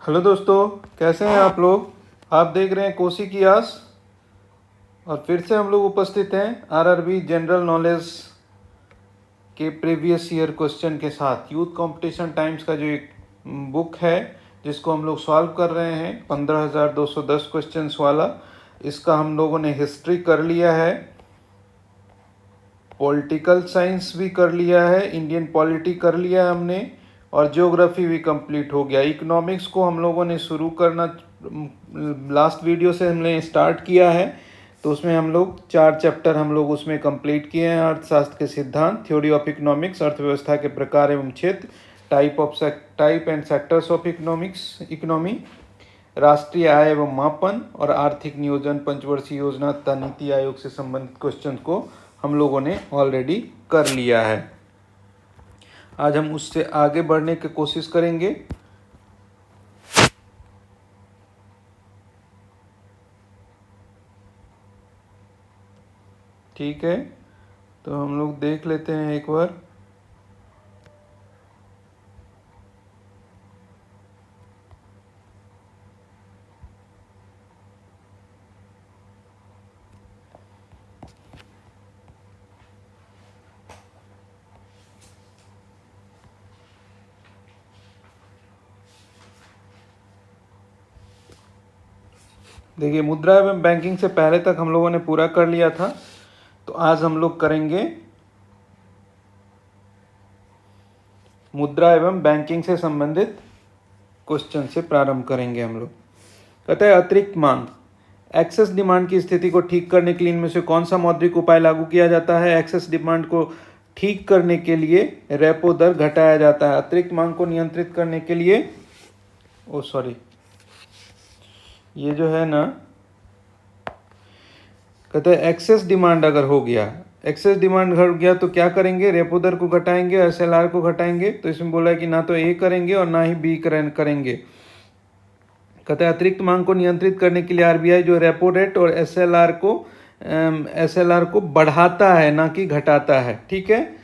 Hello दोस्तों, कैसे हैं आप लोग। आप देख रहे हैं कोसी की आस और फिर से हम लोग उपस्थित हैं आरआरबी जनरल नॉलेज के प्रीवियस ईयर क्वेश्चन के साथ। यूथ कंपटीशन टाइम्स का जो एक बुक है जिसको हम लोग सॉल्व कर रहे हैं 15,210 क्वेश्चंस वाला, इसका हम लोगों ने हिस्ट्री कर लिया है, पॉलिटिकल साइंस भी कर लिया है, इंडियन पॉलिटी कर लिया है हमने, और ज्योग्राफी भी कंप्लीट हो गया। इकोनॉमिक्स को हम लोगों ने शुरू करना लास्ट वीडियो से हमने स्टार्ट किया है, तो उसमें हम लोग 4 चैप्टर हम लोग उसमें कंप्लीट किए हैं। अर्थशास्त्र के सिद्धांत, थ्योरी ऑफ इकोनॉमिक्स, अर्थव्यवस्था के प्रकार एवं क्षेत्र, type and sectors of economy, राष्ट्रीय आय एवं मापन और आर्थिक नियोजन, पंचवर्षीय योजना तथा नीति आयोग से संबंधित क्वेश्चन को हम लोगों ने ऑलरेडी कर लिया है। आज हम उससे आगे बढ़ने की कोशिश करेंगे। ठीक है, तो हम लोग देख लेते हैं एक बार। देखिए, मुद्रा एवं बैंकिंग से पहले तक हम लोगों ने पूरा कर लिया था, तो आज हम लोग करेंगे मुद्रा एवं बैंकिंग से संबंधित क्वेश्चन से प्रारंभ करेंगे हम लोग। कहता है अतिरिक्त मांग, एक्सेस डिमांड की स्थिति को ठीक करने के लिए इनमें से कौन सा मौद्रिक उपाय लागू किया जाता है। एक्सेस डिमांड को ठीक करने के लिए रेपो दर घटाया जाता है। अतिरिक्त मांग को नियंत्रित करने के लिए ये जो है ना, कहते हैं एक्सेस डिमांड अगर हो गया, एक्सेस डिमांड घट गया तो क्या करेंगे, रेपो दर को घटाएंगे, एसएलआर को घटाएंगे। तो इसमें बोला है कि ना तो ए करेंगे और ना ही बी करेंगे। कहते हैं अतिरिक्त मांग को नियंत्रित करने के लिए आरबीआई जो रेपो रेट और एसएलआर को बढ़ाता है, ना कि घटाता है। ठीक है,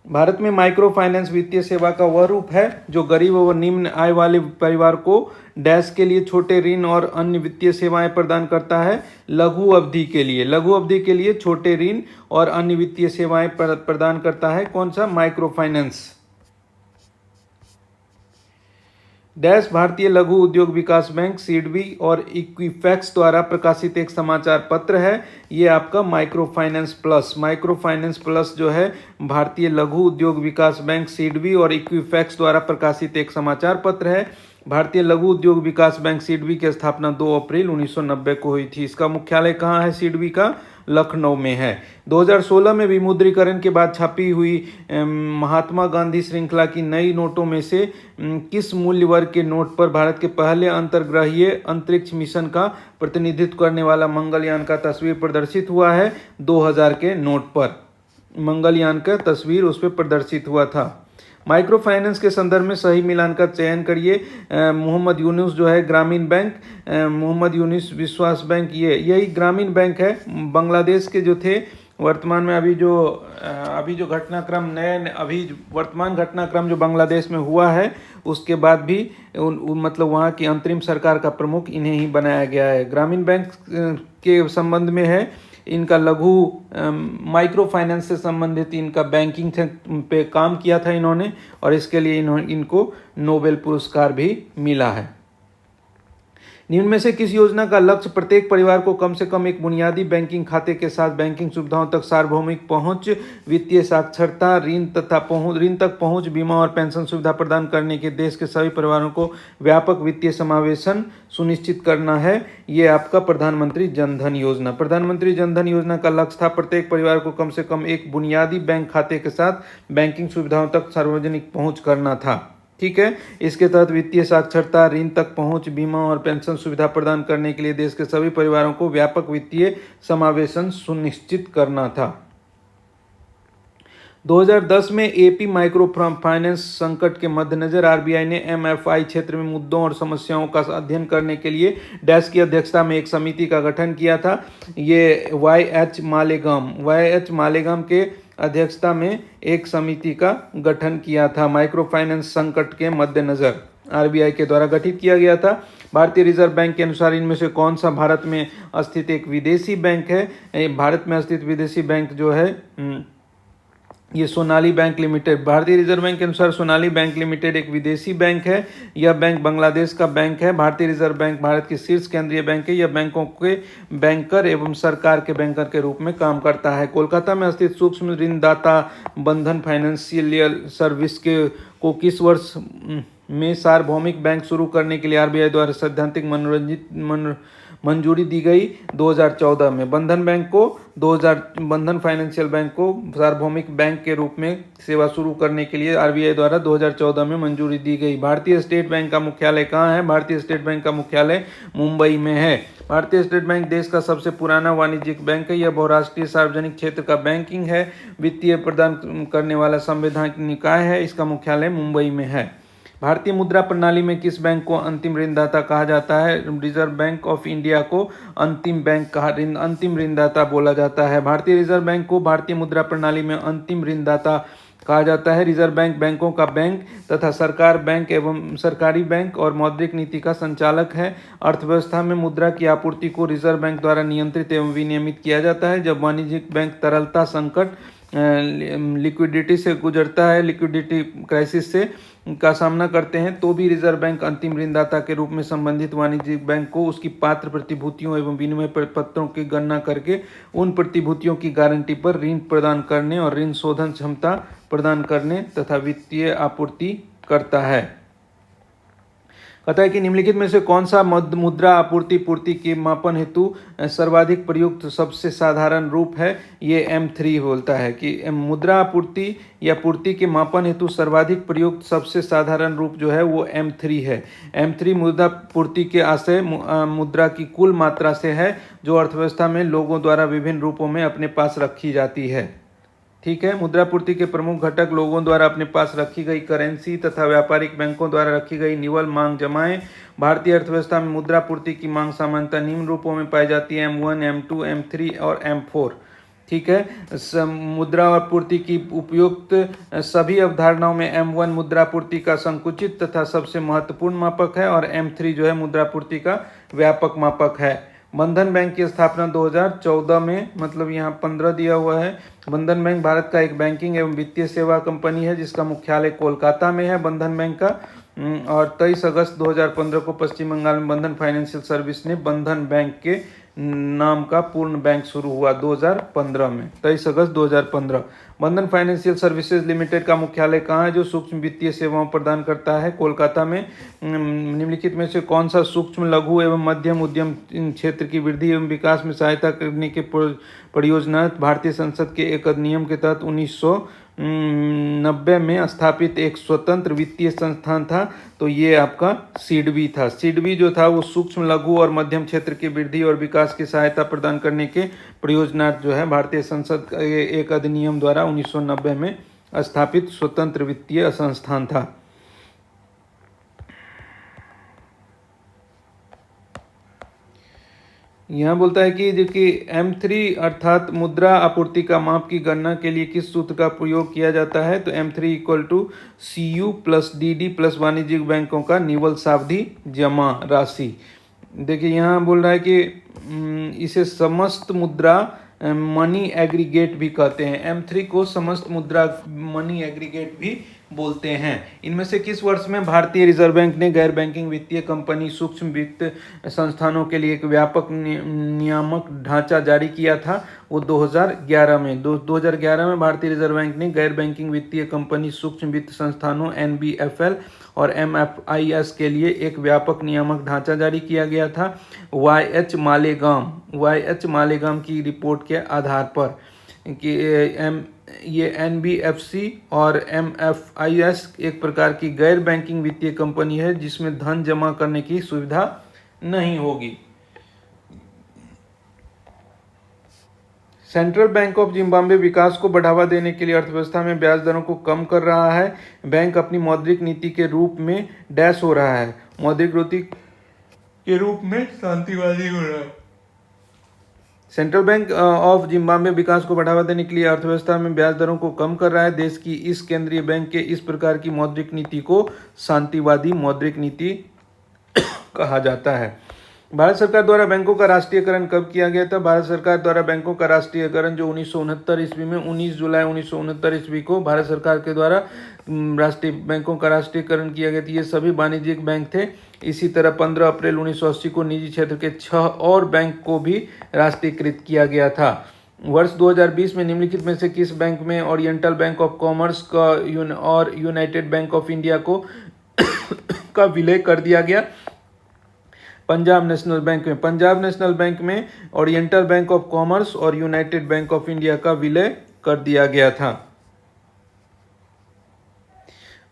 भारत में माइक्रो फाइनेंस वित्तीय सेवा का वह रूप है जो गरीब व निम्न आय वाले परिवार को डैश के लिए छोटे ऋण और अन्य वित्तीय सेवाएं प्रदान करता है। लघु अवधि के लिए छोटे ऋण और अन्य वित्तीय सेवाएं प्रदान करता है। कौन सा? Micro finance. डैश भारतीय लघु उद्योग विकास बैंक सीडबी और इक्विफैक्स द्वारा प्रकाशित एक समाचार पत्र है। ये आपका माइक्रो फाइनेंस प्लस जो है भारतीय लघु उद्योग विकास बैंक सीडबी और इक्विफैक्स द्वारा प्रकाशित एक समाचार पत्र है। भारतीय लघु उद्योग विकास बैंक सीडबी की स्थापना 2 अप्रैल 1990 को हुई थी। इसका मुख्यालय कहाँ है? सीडबी का लखनऊ में है। 2016 में विमुद्रीकरण के बाद छपी हुई महात्मा गांधी श्रृंखला की नई नोटों में से किस मूल्य वर्ग के नोट पर भारत के पहले अंतर्ग्रहीय अंतरिक्ष मिशन का प्रतिनिधित्व करने वाला मंगलयान का तस्वीर प्रदर्शित हुआ है? 2000 के नोट पर मंगलयान का तस्वीर उस पर प्रदर्शित हुआ था। माइक्रो फाइनेंस के संदर्भ में सही मिलान का चयन करिए। मोहम्मद यूनुस जो है ग्रामीण बैंक, मोहम्मद यूनुस विश्वास बैंक, यही ग्रामीण बैंक है। बांग्लादेश के जो थे, वर्तमान में अभी जो घटनाक्रम वर्तमान घटनाक्रम जो बांग्लादेश में हुआ है, उसके बाद भी मतलब वहाँ की अंतरिम सरकार का प्रमुख इन्हें ही बनाया गया है। ग्रामीण बैंक के संबंध में है, इनका लघु माइक्रो फाइनेंस से संबंधित इनका बैंकिंग पे काम किया था इन्होंने, और इसके लिए इनको नोबेल पुरस्कार भी मिला है। निम्न में से किस योजना का लक्ष्य प्रत्येक परिवार को कम से कम एक बुनियादी बैंकिंग खाते के साथ बैंकिंग सुविधाओं तक सार्वभौमिक पहुंच, वित्तीय साक्षरता, ऋण तक पहुंच, बीमा और पेंशन सुविधा प्रदान करने के देश के सभी परिवारों को व्यापक वित्तीय समावेशन सुनिश्चित करना है? ये आपका प्रधानमंत्री जनधन योजना। प्रधानमंत्री जनधन योजना का लक्ष्य था प्रत्येक परिवार को कम से कम एक बुनियादी बैंक खाते के साथ बैंकिंग सुविधाओं तक सार्वजनिक पहुंच करना था। ठीक है, इसके तहत वित्तीय साक्षरता, ऋण तक पहुंच, बीमा और पेंशन सुविधा प्रदान करने के लिए देश के सभी परिवारों को व्यापक वित्तीय समावेशन सुनिश्चित करना था। 2010 में एपी माइक्रो फाइनेंस संकट के मद्देनजर आरबीआई ने एमएफआई क्षेत्र में मुद्दों और समस्याओं का अध्ययन करने के लिए डैश की अध्यक्षता में एक समिति का गठन किया था। ये वाई.एच. मालेगाम के अध्यक्षता में एक समिति का गठन किया था माइक्रो फाइनेंस संकट के मद्देनजर। आरबीआई के द्वारा गठित किया गया था। भारतीय रिजर्व बैंक के अनुसार इनमें से कौन सा भारत में स्थित एक विदेशी बैंक है? भारत में स्थित विदेशी बैंक जो है ये सोनाली बैंक लिमिटेड। भारतीय रिजर्व बैंक के अनुसार सोनाली बैंक लिमिटेड एक विदेशी बैंक है। यह बैंक बांग्लादेश का बैंक है। भारतीय रिजर्व बैंक भारत की शीर्ष केंद्रीय बैंक है। यह बैंकों के बैंकर एवं सरकार के बैंकर के रूप में काम करता है। कोलकाता में स्थित सूक्ष्म ऋणदाता बंधन फाइनेंशियल सर्विस के को किस वर्ष में सार्वभौमिक बैंक शुरू करने के लिए आरबीआई द्वारा सैद्धांतिक मंजूरी दी गई? 2014 में। बंधन फाइनेंशियल बैंक को सार्वभौमिक बैंक के रूप में सेवा शुरू करने के लिए आरबीआई द्वारा 2014 में मंजूरी दी गई। भारतीय स्टेट बैंक का मुख्यालय कहाँ है? भारतीय स्टेट बैंक का मुख्यालय मुंबई में है। भारतीय स्टेट बैंक देश का सबसे पुराना वाणिज्यिक बैंक है। यह बहुराष्ट्रीय सार्वजनिक क्षेत्र का बैंकिंग है, वित्तीय प्रदान करने वाला संवैधानिक निकाय है। इसका मुख्यालय मुंबई में है। भारतीय मुद्रा प्रणाली में किस बैंक को अंतिम ऋणदाता कहा जाता है? रिजर्व बैंक ऑफ इंडिया को अंतिम ऋणदाता बोला जाता है। भारतीय रिजर्व बैंक को भारतीय मुद्रा प्रणाली में अंतिम ऋणदाता कहा जाता है। रिजर्व बैंक बैंकों का बैंक तथा सरकार बैंक एवं सरकारी बैंक और मौद्रिक नीति का संचालक है। अर्थव्यवस्था में मुद्रा की आपूर्ति को रिजर्व बैंक द्वारा नियंत्रित एवं विनियमित किया जाता है। जब वाणिज्यिक बैंक तरलता संकट लिक्विडिटी से गुजरता है, लिक्विडिटी क्राइसिस से का सामना करते हैं, तो भी रिजर्व बैंक अंतिम ऋणदाता के रूप में संबंधित वाणिज्यिक बैंक को उसकी पात्र प्रतिभूतियों एवं विनिमय पत्रों की गणना करके उन प्रतिभूतियों की गारंटी पर ऋण प्रदान करने और ऋण शोधन क्षमता प्रदान करने तथा वित्तीय आपूर्ति करता है। कहता है कि निम्नलिखित में से कौन सा मुद्रा आपूर्ति पूर्ति के मापन हेतु सर्वाधिक प्रयुक्त सबसे साधारण रूप है? ये M3 बोलता है कि मुद्रा आपूर्ति या पूर्ति के मापन हेतु सर्वाधिक प्रयुक्त सबसे साधारण रूप जो है वो M3 है। M3 मुद्रा पूर्ति के आशय मुद्रा की कुल मात्रा से है जो अर्थव्यवस्था में लोगों द्वारा विभिन्न रूपों में अपने पास रखी जाती है। ठीक है। मुद्रापूर्ति के प्रमुख घटक लोगों द्वारा अपने पास रखी गई करेंसी तथा व्यापारिक बैंकों द्वारा रखी गई निवल मांग जमाएं। भारतीय अर्थव्यवस्था में मुद्रापूर्ति की मांग सामान्यतः निम्न रूपों में पाई जाती है: M1, M2, M3 और M4। ठीक है। मुद्रा और पूर्ति की उपयुक्त सभी अवधारणाओं में M1 मुद्रापूर्ति का संकुचित तथा सबसे महत्वपूर्ण मापक है और M3 जो है मुद्रापूर्ति का व्यापक मापक है। बंधन बैंक की स्थापना 2014 में, मतलब यहाँ 15 दिया हुआ है। बंधन बैंक भारत का एक बैंकिंग एवं वित्तीय सेवा कंपनी है जिसका मुख्यालय कोलकाता में है। बंधन बैंक का और 23 अगस्त 2015 को पश्चिम बंगाल में बंधन फाइनेंशियल सर्विस ने बंधन बैंक के नाम का पूर्ण बैंक शुरू हुआ 2015 में, 23 अगस्त 2015। बंधन फाइनेंशियल सर्विसेज लिमिटेड का मुख्यालय कहाँ है जो सूक्ष्म वित्तीय सेवाओं प्रदान करता है? कोलकाता में। निम्नलिखित में से कौन सा सूक्ष्म लघु एवं मध्यम उद्यम क्षेत्र की वृद्धि एवं विकास में सहायता करने के परियोजना भारतीय संसद के एक अधिनियम के तहत 1990 में स्थापित एक स्वतंत्र वित्तीय संस्थान था? तो ये आपका सिडबी था। सिडबी जो था वो सूक्ष्म लघु और मध्यम क्षेत्र की वृद्धि और विकास की सहायता प्रदान करने के परियोजना जो है भारतीय संसद के एक अधिनियम द्वारा 1990 में स्थापित स्वतंत्र वित्तीय संस्थान था। यहाँ बोलता है कि जो कि M3 अर्थात मुद्रा आपूर्ति का माप की गणना के लिए किस सूत्र का प्रयोग किया जाता है? तो M3 = CU + DD + वाणिज्यिक बैंकों का निवल सावधि जमा राशि। देखिए यहाँ बोल रहा है कि इसे समस्त मुद्रा मनी एग्रीगेट भी कहते हैं। M3 को समस्त मुद्रा मनी एग्रीगेट भी बोलते हैं। इनमें से किस वर्ष में भारतीय रिजर्व बैंक ने गैर बैंकिंग वित्तीय कंपनी सूक्ष्म वित्त संस्थानों के लिए एक व्यापक नियामक ढांचा जारी किया था? वो 2011 में। 2011 में भारतीय रिजर्व बैंक ने गैर बैंकिंग वित्तीय कंपनी सूक्ष्म वित्त संस्थानों NBFL और MFIS के लिए एक व्यापक नियामक ढांचा जारी किया गया था। YH मालेगाम की रिपोर्ट के आधार पर कि ये NBFC और MFIS एक प्रकार की गैर बैंकिंग वित्तीय कंपनी है जिसमें धन जमा करने की सुविधा नहीं होगी। सेंट्रल बैंक ऑफ जिम्बाब्वे विकास को बढ़ावा देने के लिए अर्थव्यवस्था में ब्याज दरों को कम कर रहा है। बैंक अपनी मौद्रिक नीति के रूप में डैश हो रहा है, मौद्रिक नीति के रूप में शांतिवादी हो रहा है। सेंट्रल बैंक ऑफ जिम्बाब्वे विकास को बढ़ावा देने के लिए अर्थव्यवस्था में ब्याज दरों को कम कर रहा है। देश की इस केंद्रीय बैंक के इस प्रकार की मौद्रिक नीति को शांतिवादी मौद्रिक नीति कहा जाता है। भारत सरकार द्वारा बैंकों का राष्ट्रीयकरण कब किया गया था? भारत सरकार द्वारा बैंकों का राष्ट्रीयकरण जो 1969 ईस्वी में 19 जुलाई 1969 ईस्वी को भारत सरकार के द्वारा राष्ट्रीय बैंकों का राष्ट्रीयकरण किया गया था। ये सभी वाणिज्यिक बैंक थे। इसी तरह 15 अप्रैल 1980 को निजी क्षेत्र के 6 और बैंक को भी राष्ट्रीयकृत किया गया था। वर्ष 2020 में निम्नलिखित में से किस बैंक में ओरिएंटल बैंक ऑफ कॉमर्स का और यूनाइटेड बैंक ऑफ इंडिया को का विलय कर दिया गया? पंजाब नेशनल बैंक में। पंजाब नेशनल बैंक में ओरिएंटल बैंक ऑफ कॉमर्स और यूनाइटेड बैंक ऑफ इंडिया का विलय कर दिया गया था।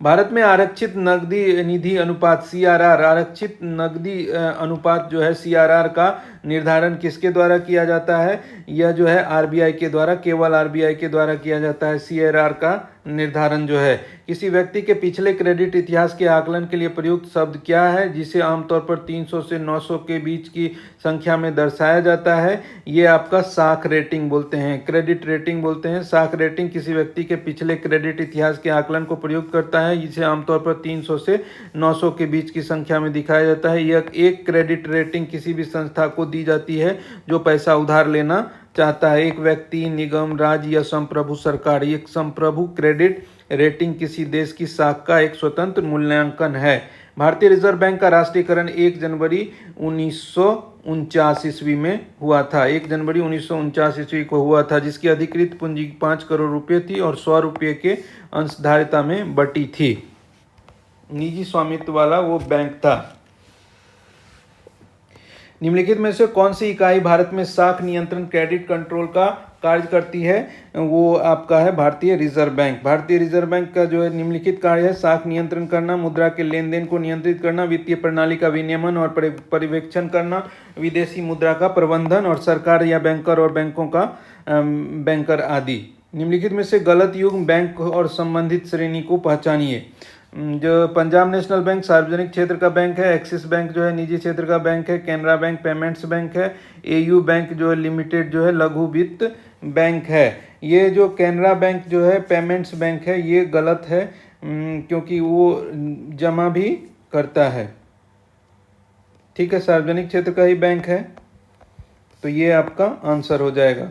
भारत में आरक्षित नकदी निधि अनुपात CRR, आरक्षित नकदी अनुपात जो है CRR का निर्धारण किसके द्वारा किया जाता है? यह जो है RBI के द्वारा, केवल RBI के द्वारा किया जाता है। CRR का निर्धारण जो है किसी व्यक्ति के पिछले क्रेडिट इतिहास के आकलन के लिए प्रयुक्त शब्द क्या है, जिसे आमतौर पर 300 से 900 के बीच की संख्या में दर्शाया जाता है? ये आपका साख रेटिंग बोलते हैं, क्रेडिट रेटिंग बोलते हैं। साख रेटिंग किसी व्यक्ति के पिछले क्रेडिट इतिहास के आकलन को प्रयुक्त करता है, जिसे आमतौर पर 300 से 900 के बीच की संख्या में दिखाया जाता है। यह एक क्रेडिट रेटिंग किसी भी संस्था को दी जाती है जो पैसा उधार लेना चाहता है। एक व्यक्ति, निगम, राज्य या संप्रभु सरकार। एक संप्रभु क्रेडिट रेटिंग किसी देश की साख का एक स्वतंत्र मूल्यांकन है। भारतीय रिजर्व बैंक का राष्ट्रीयकरण 1 जनवरी 1949 ईस्वी में हुआ था। 1 जनवरी 1949 ईस्वी को हुआ था, जिसकी अधिकृत पूंजी 5 करोड़ रुपये थी और 100 रुपये के अंशधारिता में बटी थी। निजी स्वामित्व वाला वो बैंक था। निम्नलिखित में से कौन सी इकाई भारत में साख नियंत्रण क्रेडिट कंट्रोल का कार्य करती है? वो आपका है भारतीय रिजर्व बैंक। भारतीय रिजर्व बैंक का जो है निम्नलिखित कार्य है: साख नियंत्रण करना, मुद्रा के लेन देन को नियंत्रित करना, वित्तीय प्रणाली का विनियमन और पर्यवेक्षण करना, विदेशी मुद्रा का प्रबंधन और सरकार या बैंकर और बैंकों का बैंकर आदि। निम्नलिखित में से गलत युग्म बैंक और संबंधित श्रेणी को पहचानिए। जो पंजाब नेशनल बैंक सार्वजनिक क्षेत्र का बैंक है, एक्सिस बैंक जो है निजी क्षेत्र का बैंक है, कैनरा बैंक पेमेंट्स बैंक है, AU बैंक जो है लिमिटेड जो है लघु वित्त बैंक है। ये जो कैनरा बैंक जो है पेमेंट्स बैंक है, ये गलत है क्योंकि वो जमा भी करता है। ठीक है, सार्वजनिक क्षेत्र का ही बैंक है, तो ये आपका आंसर हो जाएगा।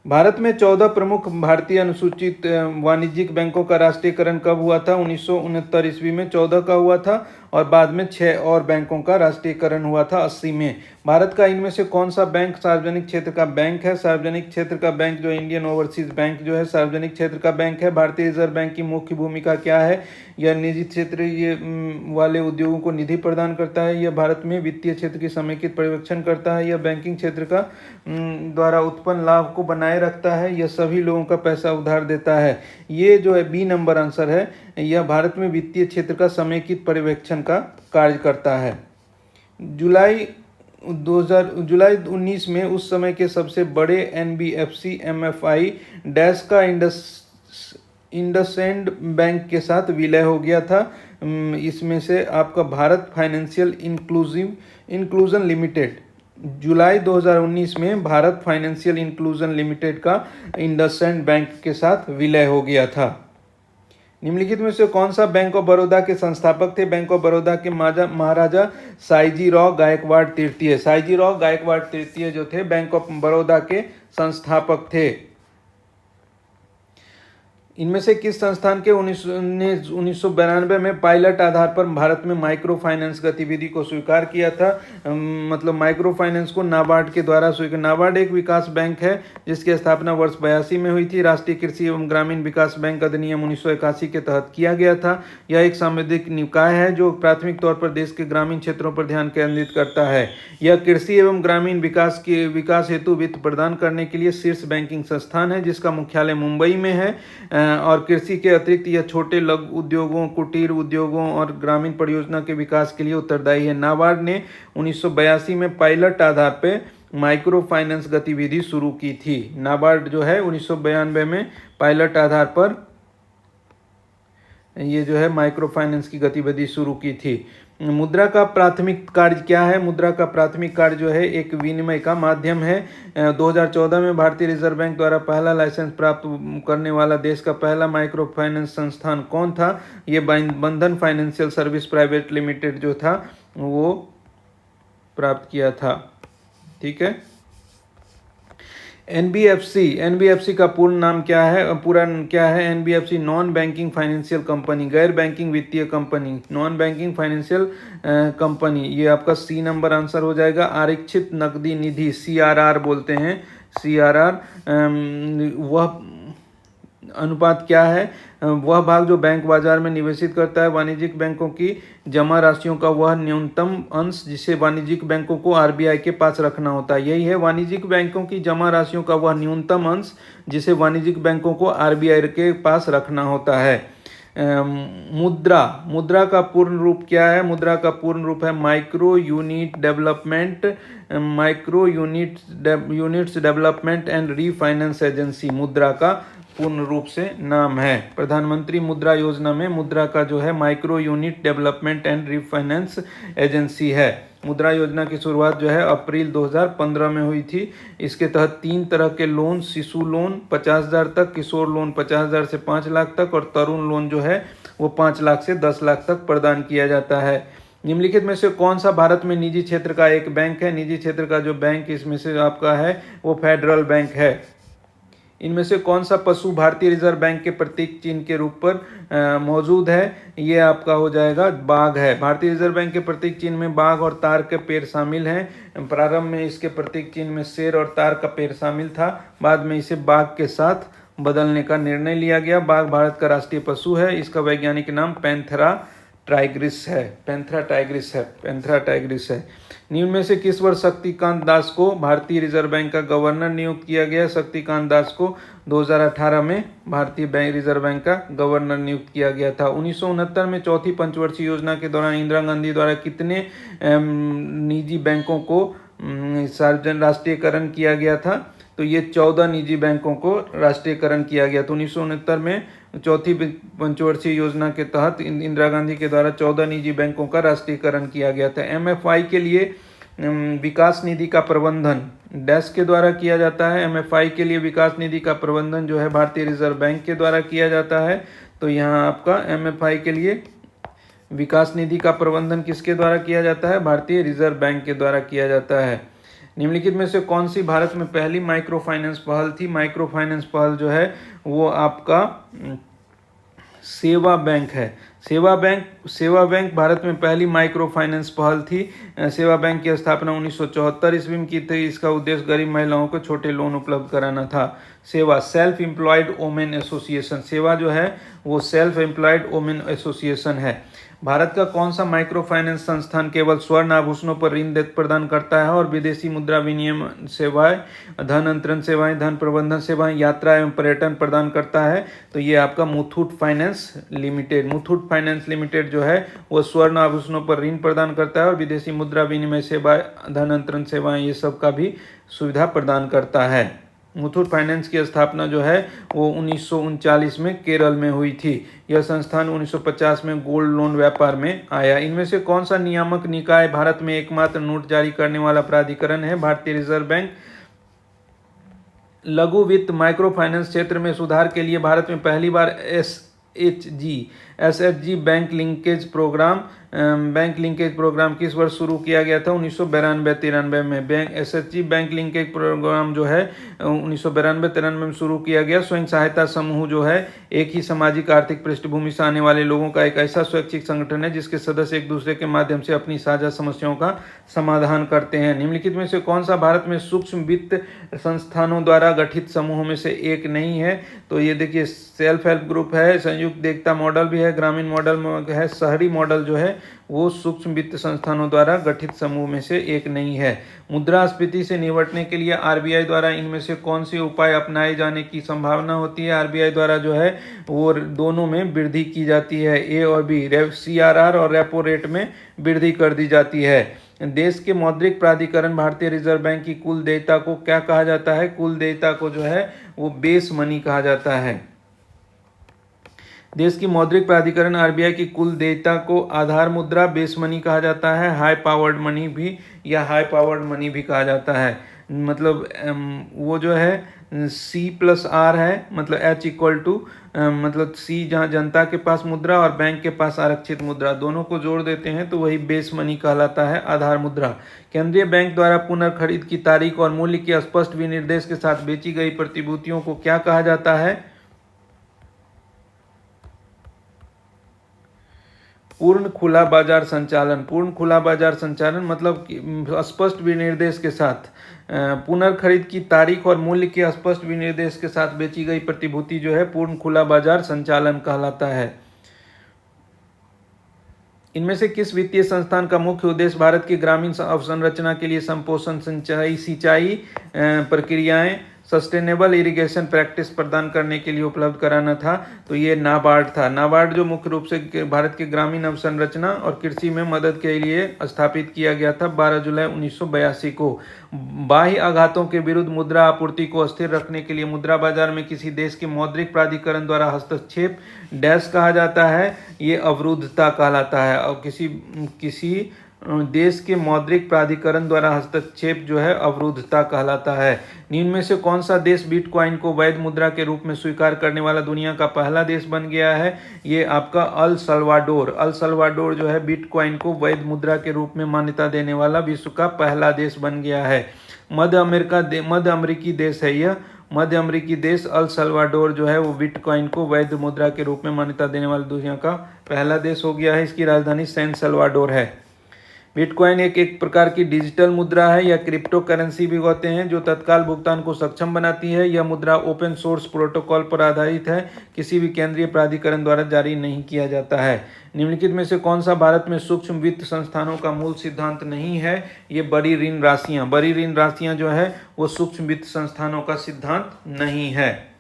भारत में 14 प्रमुख भारतीय अनुसूचित वाणिज्यिक बैंकों का राष्ट्रीयकरण कब हुआ था? 1969 ईस्वी में 14 का हुआ था और बाद में 6 और बैंकों का राष्ट्रीयकरण हुआ था 80 में। भारत का इनमें से कौन सा बैंक सार्वजनिक क्षेत्र का बैंक है? सार्वजनिक क्षेत्र का बैंक जो इंडियन ओवरसीज बैंक जो है सार्वजनिक क्षेत्र का बैंक है। भारतीय रिजर्व बैंक की मुख्य भूमिका क्या है? यह निजी क्षेत्र वाले उद्योगों को निधि प्रदान करता है। यह भारत में वित्तीय क्षेत्र की समेकित पर्यवेक्षण करता है। यह बैंकिंग क्षेत्र का द्वारा उत्पन्न लाभ को बनाए रखता है। यह सभी लोगों का पैसा उधार देता है। ये जो है B नंबर आंसर है। यह भारत में वित्तीय क्षेत्र का समेकित पर्यवेक्षण का कार्य करता है। जुलाई 19 में उस समय के सबसे बड़े NBFC MFI डैश का इंडसइंड बैंक के साथ विलय हो गया था। इसमें से आपका भारत फाइनेंशियल इंक्लूजन लिमिटेड, जुलाई 2019 में भारत फाइनेंशियल इंक्लूजन लिमिटेड का इंडसइंड बैंक के साथ विलय हो गया था। निम्नलिखित में से कौन सा बैंक ऑफ बड़ौदा के संस्थापक थे? बैंक ऑफ बड़ौदा के महाराजा साईजीराव गायकवाड़ तृतीय। साईजीराव गायकवाड़ तृतीय जो थे बैंक ऑफ बड़ौदा के संस्थापक थे। इनमें से किस संस्थान के 1992 में पायलट आधार पर भारत में माइक्रो फाइनेंस गतिविधि को स्वीकार किया था? मतलब माइक्रो फाइनेंस को नाबार्ड के द्वारा स्वीकार। नाबार्ड एक विकास बैंक है जिसकी स्थापना वर्ष 82 में हुई थी। राष्ट्रीय कृषि एवं ग्रामीण विकास बैंक अधिनियम 1981 के तहत किया गया था। यह एक सांविधिक निकाय है जो प्राथमिक तौर पर देश के ग्रामीण क्षेत्रों पर ध्यान केंद्रित करता है। यह कृषि एवं ग्रामीण विकास हेतु वित्त प्रदान करने के लिए शीर्ष बैंकिंग संस्थान है जिसका मुख्यालय मुंबई में है। और कृषि के अतिरिक्त यह छोटे लघु उद्योगों, कुटीर उद्योगों और ग्रामीण परियोजना के विकास के लिए उत्तरदायी है। नाबार्ड ने 1982 में पायलट आधार पर माइक्रो फाइनेंस गतिविधि शुरू की थी। नाबार्ड जो है 1992 में पायलट आधार पर ये जो है माइक्रो फाइनेंस की गतिविधि शुरू की थी। मुद्रा का प्राथमिक कार्य क्या है? मुद्रा का प्राथमिक कार्य जो है एक विनिमय का माध्यम है। 2014 में भारतीय रिजर्व बैंक द्वारा पहला लाइसेंस प्राप्त करने वाला देश का पहला माइक्रो फाइनेंस संस्थान कौन था? ये बंधन फाइनेंशियल सर्विस प्राइवेट लिमिटेड जो था वो प्राप्त किया था। ठीक है। एनबीएफसी का पूर्ण नाम क्या है? पूरा क्या है? NBFC non banking financial company, गैर बैंकिंग वित्तीय company, non banking financial company. ये आपका सी नंबर आंसर हो जाएगा। आरक्षित नकदी निधि, सीआरआर बोलते हैं, सीआरआर। वह अनुपात क्या है? वह भाग जो बैंक बाजार में निवेशित करता है वाणिज्यिक बैंकों की जमा राशियों का वह न्यूनतम अंश जिसे वाणिज्यिक बैंकों को आरबीआई के पास रखना होता है। यही है, वाणिज्यिक बैंकों की जमा राशियों का वह न्यूनतम अंश जिसे वाणिज्यिक बैंकों को आरबीआई के पास रखना होता है। मुद्रा का पूर्ण रूप क्या है? मुद्रा का पूर्ण रूप है micro units development and refinance agency, मुद्रा का पूर्ण रूप से नाम है। प्रधानमंत्री मुद्रा योजना में मुद्रा का जो है micro unit development and refinance agency है। मुद्रा योजना की शुरुआत जो है अप्रैल 2015 में हुई थी। इसके तहत 3 तरह के लोन, शिशु लोन 50,000 तक, किशोर लोन 50,000 से 5 लाख तक और तरुण लोन जो है वो 5 लाख से 10 लाख तक प्रदान किया जाता है। निम्नलिखित में से कौन सा भारत में निजी क्षेत्र का एक बैंक है? निजी क्षेत्र का जो बैंक इसमें से आपका है वो फेडरल बैंक है। इनमें से कौन सा पशु भारतीय रिजर्व बैंक के प्रतीक चिन्ह के रूप पर मौजूद है? ये आपका हो जाएगा बाघ है। भारतीय रिजर्व बैंक के प्रतीक चिन्ह में बाघ और तार के पेड़ शामिल हैं। प्रारंभ में इसके प्रतीक चिन्ह में शेर और तार का पेड़ शामिल था, बाद में इसे बाघ के साथ बदलने का निर्णय लिया गया। बाघ भारत का राष्ट्रीय पशु है। इसका वैज्ञानिक नाम पैंथेरा टाइग्रिस है। निम्न में से किस वर्ष शक्तिकांत दास को भारतीय रिजर्व बैंक का गवर्नर नियुक्त किया गया? शक्तिकांत दास को 2018 में भारतीय रिजर्व बैंक का गवर्नर नियुक्त किया गया था। 1969 में चौथी पंचवर्षीय योजना के दौरान इंदिरा गांधी द्वारा कितने निजी बैंकों को सार्वजनिक राष्ट्रीयकरण किया गया था? तो ये 14 निजी बैंकों को राष्ट्रीयकरण किया गया। तो 1969 में चौथी पंचवर्षीय योजना के तहत इंदिरा गांधी के द्वारा 14 निजी बैंकों का राष्ट्रीयकरण किया गया था। एमएफआई के लिए विकास निधि का प्रबंधन डैश के द्वारा किया जाता है। एमएफआई के लिए विकास निधि का प्रबंधन जो है भारतीय रिजर्व बैंक के द्वारा किया जाता है। तो यहाँ आपका एमएफआई के लिए विकास निधि का प्रबंधन किसके द्वारा किया जाता है? भारतीय रिजर्व बैंक के द्वारा किया जाता है। निम्नलिखित में से कौन सी भारत में पहली माइक्रो फाइनेंस पहल थी? माइक्रो फाइनेंस पहल जो है वो आपका सेवा बैंक है। सेवा बैंक भारत में पहली माइक्रो फाइनेंस पहल थी। सेवा बैंक की स्थापना 1974 ईस्वी में की थी। इसका उद्देश्य गरीब महिलाओं को छोटे लोन उपलब्ध कराना था। सेवा सेल्फ एम्प्लॉयड वोमेन एसोसिएशन, सेवा जो है वो सेल्फ एम्प्लॉयड वोमेन एसोसिएशन है। भारत का कौन सा माइक्रो फाइनेंस संस्थान केवल स्वर्ण आभूषणों पर ऋण प्रदान करता है और विदेशी मुद्रा विनिमय सेवाएं, धन अंतरण सेवाएं, धन प्रबंधन सेवाएं, यात्रा एवं पर्यटन प्रदान करता है? तो ये आपका मुथूट फाइनेंस लिमिटेड जो है वो स्वर्ण आभूषणों पर ऋण प्रदान करता है और विदेशी मुद्रा विनिमय सेवाएं, धन अंतरण सेवाएं ये सब का भी सुविधा प्रदान करता है। मुथूट फाइनेंस की स्थापना जो है वो 1939 में केरल में हुई थी। यह संस्थान 1950 में गोल्ड लोन व्यापार में आया। इनमें से कौन सा नियामक निकाय भारत में एकमात्र नोट जारी करने वाला प्राधिकरण है? भारतीय रिजर्व बैंक। लघु वित्त माइक्रो फाइनेंस क्षेत्र में सुधार के लिए भारत में पहली बार एसएचजी बैंक लिंकेज प्रोग्राम किस वर्ष शुरू किया गया था? 1992-93 में। एसएचजी बैंक लिंकेज प्रोग्राम जो है 1992-93 में शुरू किया गया। स्वयं सहायता समूह जो है एक ही सामाजिक आर्थिक पृष्ठभूमि से आने वाले लोगों का एक ऐसा स्वैच्छिक संगठन है जिसके सदस्य एक दूसरे के माध्यम से अपनी साझा समस्याओं का समाधान करते हैं। निम्नलिखित में से कौन सा भारत में सूक्ष्म वित्त संस्थानों द्वारा गठित समूहों में से एक नहीं है? तो ये देखिए सेल्फ हेल्प ग्रुप है, संयुक्त देखता मॉडल भी है, ग्रामीण मॉडल है, शहरी मॉडल जो है वो सूक्ष्म वित्त संस्थानों द्वारा गठित समूह में से एक नहीं है। मुद्रास्फीति से निपटने के लिए आरबीआई द्वारा इनमें से कौन से उपाय अपनाए जाने की संभावना होती है? आरबीआई द्वारा जो है वो दोनों में वृद्धि की जाती है, ए और बी, सीआरआर और रेपो रेट में वृद्धि कर दी जाती है। देश के मौद्रिक प्राधिकरण भारतीय रिजर्व बैंक की कुल देयता को क्या कहा जाता है? कुल देयता को जो है वो बेस मनी कहा जाता है। देश की मौद्रिक प्राधिकरण आरबीआई की कुल देयता को आधार मुद्रा बेस मनी कहा जाता है, हाई पावर्ड मनी भी या हाई पावर्ड मनी भी कहा जाता है। मतलब वो जो है C+R है, मतलब H मतलब C जहाँ जनता के पास मुद्रा और बैंक के पास आरक्षित मुद्रा दोनों को जोड़ देते हैं तो वही बेस मनी कहलाता है, आधार मुद्रा। केंद्रीय बैंक द्वारा पुनर्खरीद की तारीख और मूल्य के स्पष्ट विनिर्देश के साथ बेची गई प्रतिभूतियों को क्या कहा जाता है? पूर्ण खुला बाजार संचालन। पूर्ण खुला बाजार संचालन मतलब स्पष्ट विनिर्देश के साथ पुनर्खरीद की तारीख और मूल्य के स्पष्ट विनिर्देश के साथ बेची गई प्रतिभूति जो है पूर्ण खुला बाजार संचालन कहलाता है। इनमें से किस वित्तीय संस्थान का मुख्य उद्देश्य भारत की ग्रामीण अवसंरचना के लिए संपोषण, सिंचाई प्रक्रियाएं, सस्टेनेबल इरिगेशन प्रैक्टिस प्रदान करने के लिए उपलब्ध कराना था? तो ये नाबार्ड था। नाबार्ड जो मुख्य रूप से भारत के ग्रामीण अवसंरचना और कृषि में मदद के लिए स्थापित किया गया था 12 जुलाई 1982 को। बाह्य आघातों के विरुद्ध मुद्रा आपूर्ति को स्थिर रखने के लिए मुद्रा बाजार में किसी देश के मौद्रिक प्राधिकरण द्वारा हस्तक्षेप डैश कहा जाता है, ये अवरुद्धता कहलाता है। और किसी देश के मौद्रिक प्राधिकरण द्वारा हस्तक्षेप जो है अवरुद्धता कहलाता है। निम्न में से कौन सा देश बिटकॉइन को वैध मुद्रा के रूप में स्वीकार करने वाला दुनिया का पहला देश बन गया है? ये आपका अल सल्वाडोर। अल सल्वाडोर जो है बिटकॉइन को वैध मुद्रा के रूप में मान्यता देने वाला विश्व का पहला देश बन गया है। मध्य अमेरिकी देश है यह। मध्य अमेरिकी देश अल सल्वाडोर जो है वो बिटकॉइन को वैध मुद्रा के रूप में मान्यता देने वाला दुनिया का पहला देश हो गया है। इसकी राजधानी सैन सल्वाडोर है। बिटकॉइन एक प्रकार की डिजिटल मुद्रा है या क्रिप्टो करेंसी भी कहते हैं जो तत्काल भुगतान को सक्षम बनाती है। यह मुद्रा ओपन सोर्स प्रोटोकॉल पर आधारित है, किसी भी केंद्रीय प्राधिकरण द्वारा जारी नहीं किया जाता है। निम्नलिखित में से कौन सा भारत में सूक्ष्म वित्त संस्थानों का मूल सिद्धांत नहीं है? ये बड़ी ऋण राशियां जो है वो सूक्ष्म वित्त संस्थानों का सिद्धांत नहीं है।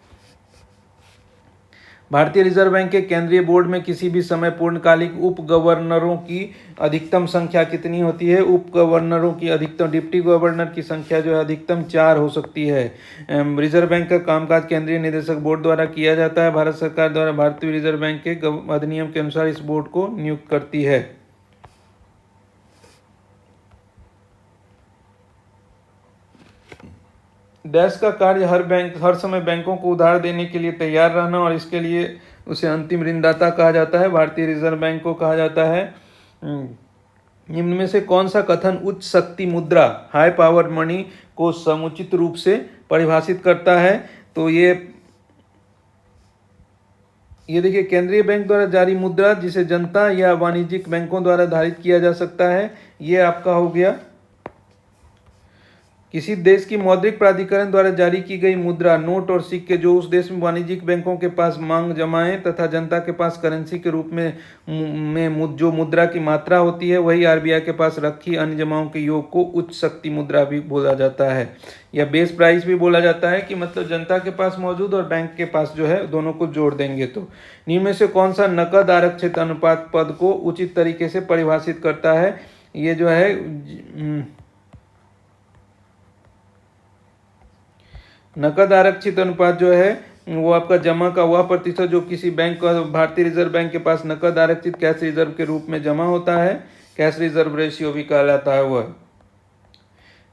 भारतीय रिजर्व बैंक के केंद्रीय बोर्ड में किसी भी समय पूर्णकालिक उप गवर्नरों की अधिकतम संख्या कितनी होती है? उप गवर्नरों की अधिकतम, डिप्टी गवर्नर की संख्या जो है अधिकतम 4 हो सकती है। रिजर्व बैंक का कामकाज केंद्रीय निदेशक बोर्ड द्वारा किया जाता है। भारत सरकार द्वारा भारतीय रिजर्व बैंक के अधिनियम के अनुसार इस बोर्ड को नियुक्त करती है। डैश का कार्य हर समय बैंकों को उधार देने के लिए तैयार रहना और इसके लिए उसे अंतिम ऋणदाता कहा जाता है। भारतीय रिजर्व बैंक को कहा जाता है। निम्न में से कौन सा कथन उच्च शक्ति मुद्रा, हाई पावर मनी को समुचित रूप से परिभाषित करता है? तो ये देखिए, केंद्रीय बैंक द्वारा जारी मुद्रा जिसे जनता या वाणिज्यिक बैंकों द्वारा धारित किया जा सकता है, ये आपका हो गया। किसी देश की मौद्रिक प्राधिकरण द्वारा जारी की गई मुद्रा, नोट और सिक्के जो उस देश में वाणिज्यिक बैंकों के पास मांग जमाएं तथा जनता के पास करेंसी के रूप में जो मुद्रा की मात्रा होती है, वही आरबीआई के पास रखी अन्य जमाओं के योग को उच्च शक्ति मुद्रा भी बोला जाता है या बेस प्राइस भी बोला जाता है, कि मतलब जनता के पास मौजूद और बैंक के पास जो है दोनों को जोड़ देंगे। तो निम्न में से कौन सा नकद आरक्षित अनुपात पद को उचित तरीके से परिभाषित करता है? ये जो है नकद आरक्षित अनुपात जो है वो आपका जमा का वह प्रतिशत जो किसी बैंक का भारतीय रिजर्व बैंक के पास नकद आरक्षित कैश रिजर्व के रूप में जमा होता है, कैश रिजर्व रेशियो भी कहलाता है वह।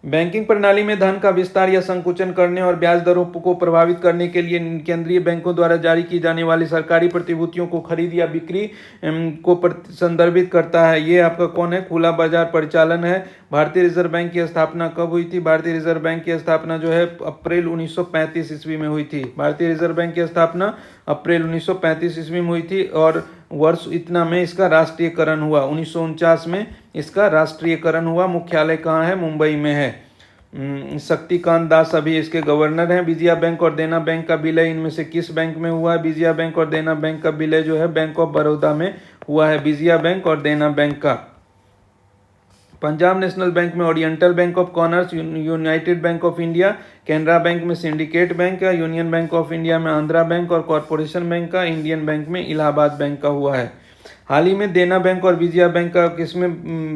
बैंकिंग प्रणाली में धन का विस्तार या संकुचन करने और ब्याज दरों को प्रभावित करने के लिए केंद्रीय बैंकों द्वारा जारी की जाने वाली सरकारी प्रतिभूतियों को खरीद या बिक्री को संदर्भित करता है। ये आपका कौन है? खुला बाजार परिचालन है। भारतीय रिजर्व बैंक की स्थापना कब हुई थी? भारतीय रिजर्व बैंक की स्थापना जो है अप्रैल 1935 ईस्वी में हुई थी। भारतीय रिजर्व बैंक की स्थापना अप्रैल 1935 ईस्वी में हुई थी और वर्ष इतना में इसका राष्ट्रीयकरण हुआ। 1949 में इसका राष्ट्रीयकरण हुआ। मुख्यालय कहाँ है? मुंबई में है। शक्तिकांत दास अभी इसके गवर्नर हैं। विजया बैंक और देना बैंक का विलय इनमें से किस बैंक में हुआ है? विजया बैंक और देना बैंक का विलय जो है बैंक ऑफ बड़ौदा में हुआ है। विजया बैंक और देना बैंक का। पंजाब नेशनल बैंक में oriental bank of commerce, United bank of India, Canara bank में सिंडिकेट बैंक का, यूनियन बैंक ऑफ इंडिया में आंध्रा बैंक और कॉरपोरेशन बैंक का, इंडियन बैंक में इलाहाबाद बैंक का हुआ है। हाल ही में देना बैंक और विजया बैंक का किसमें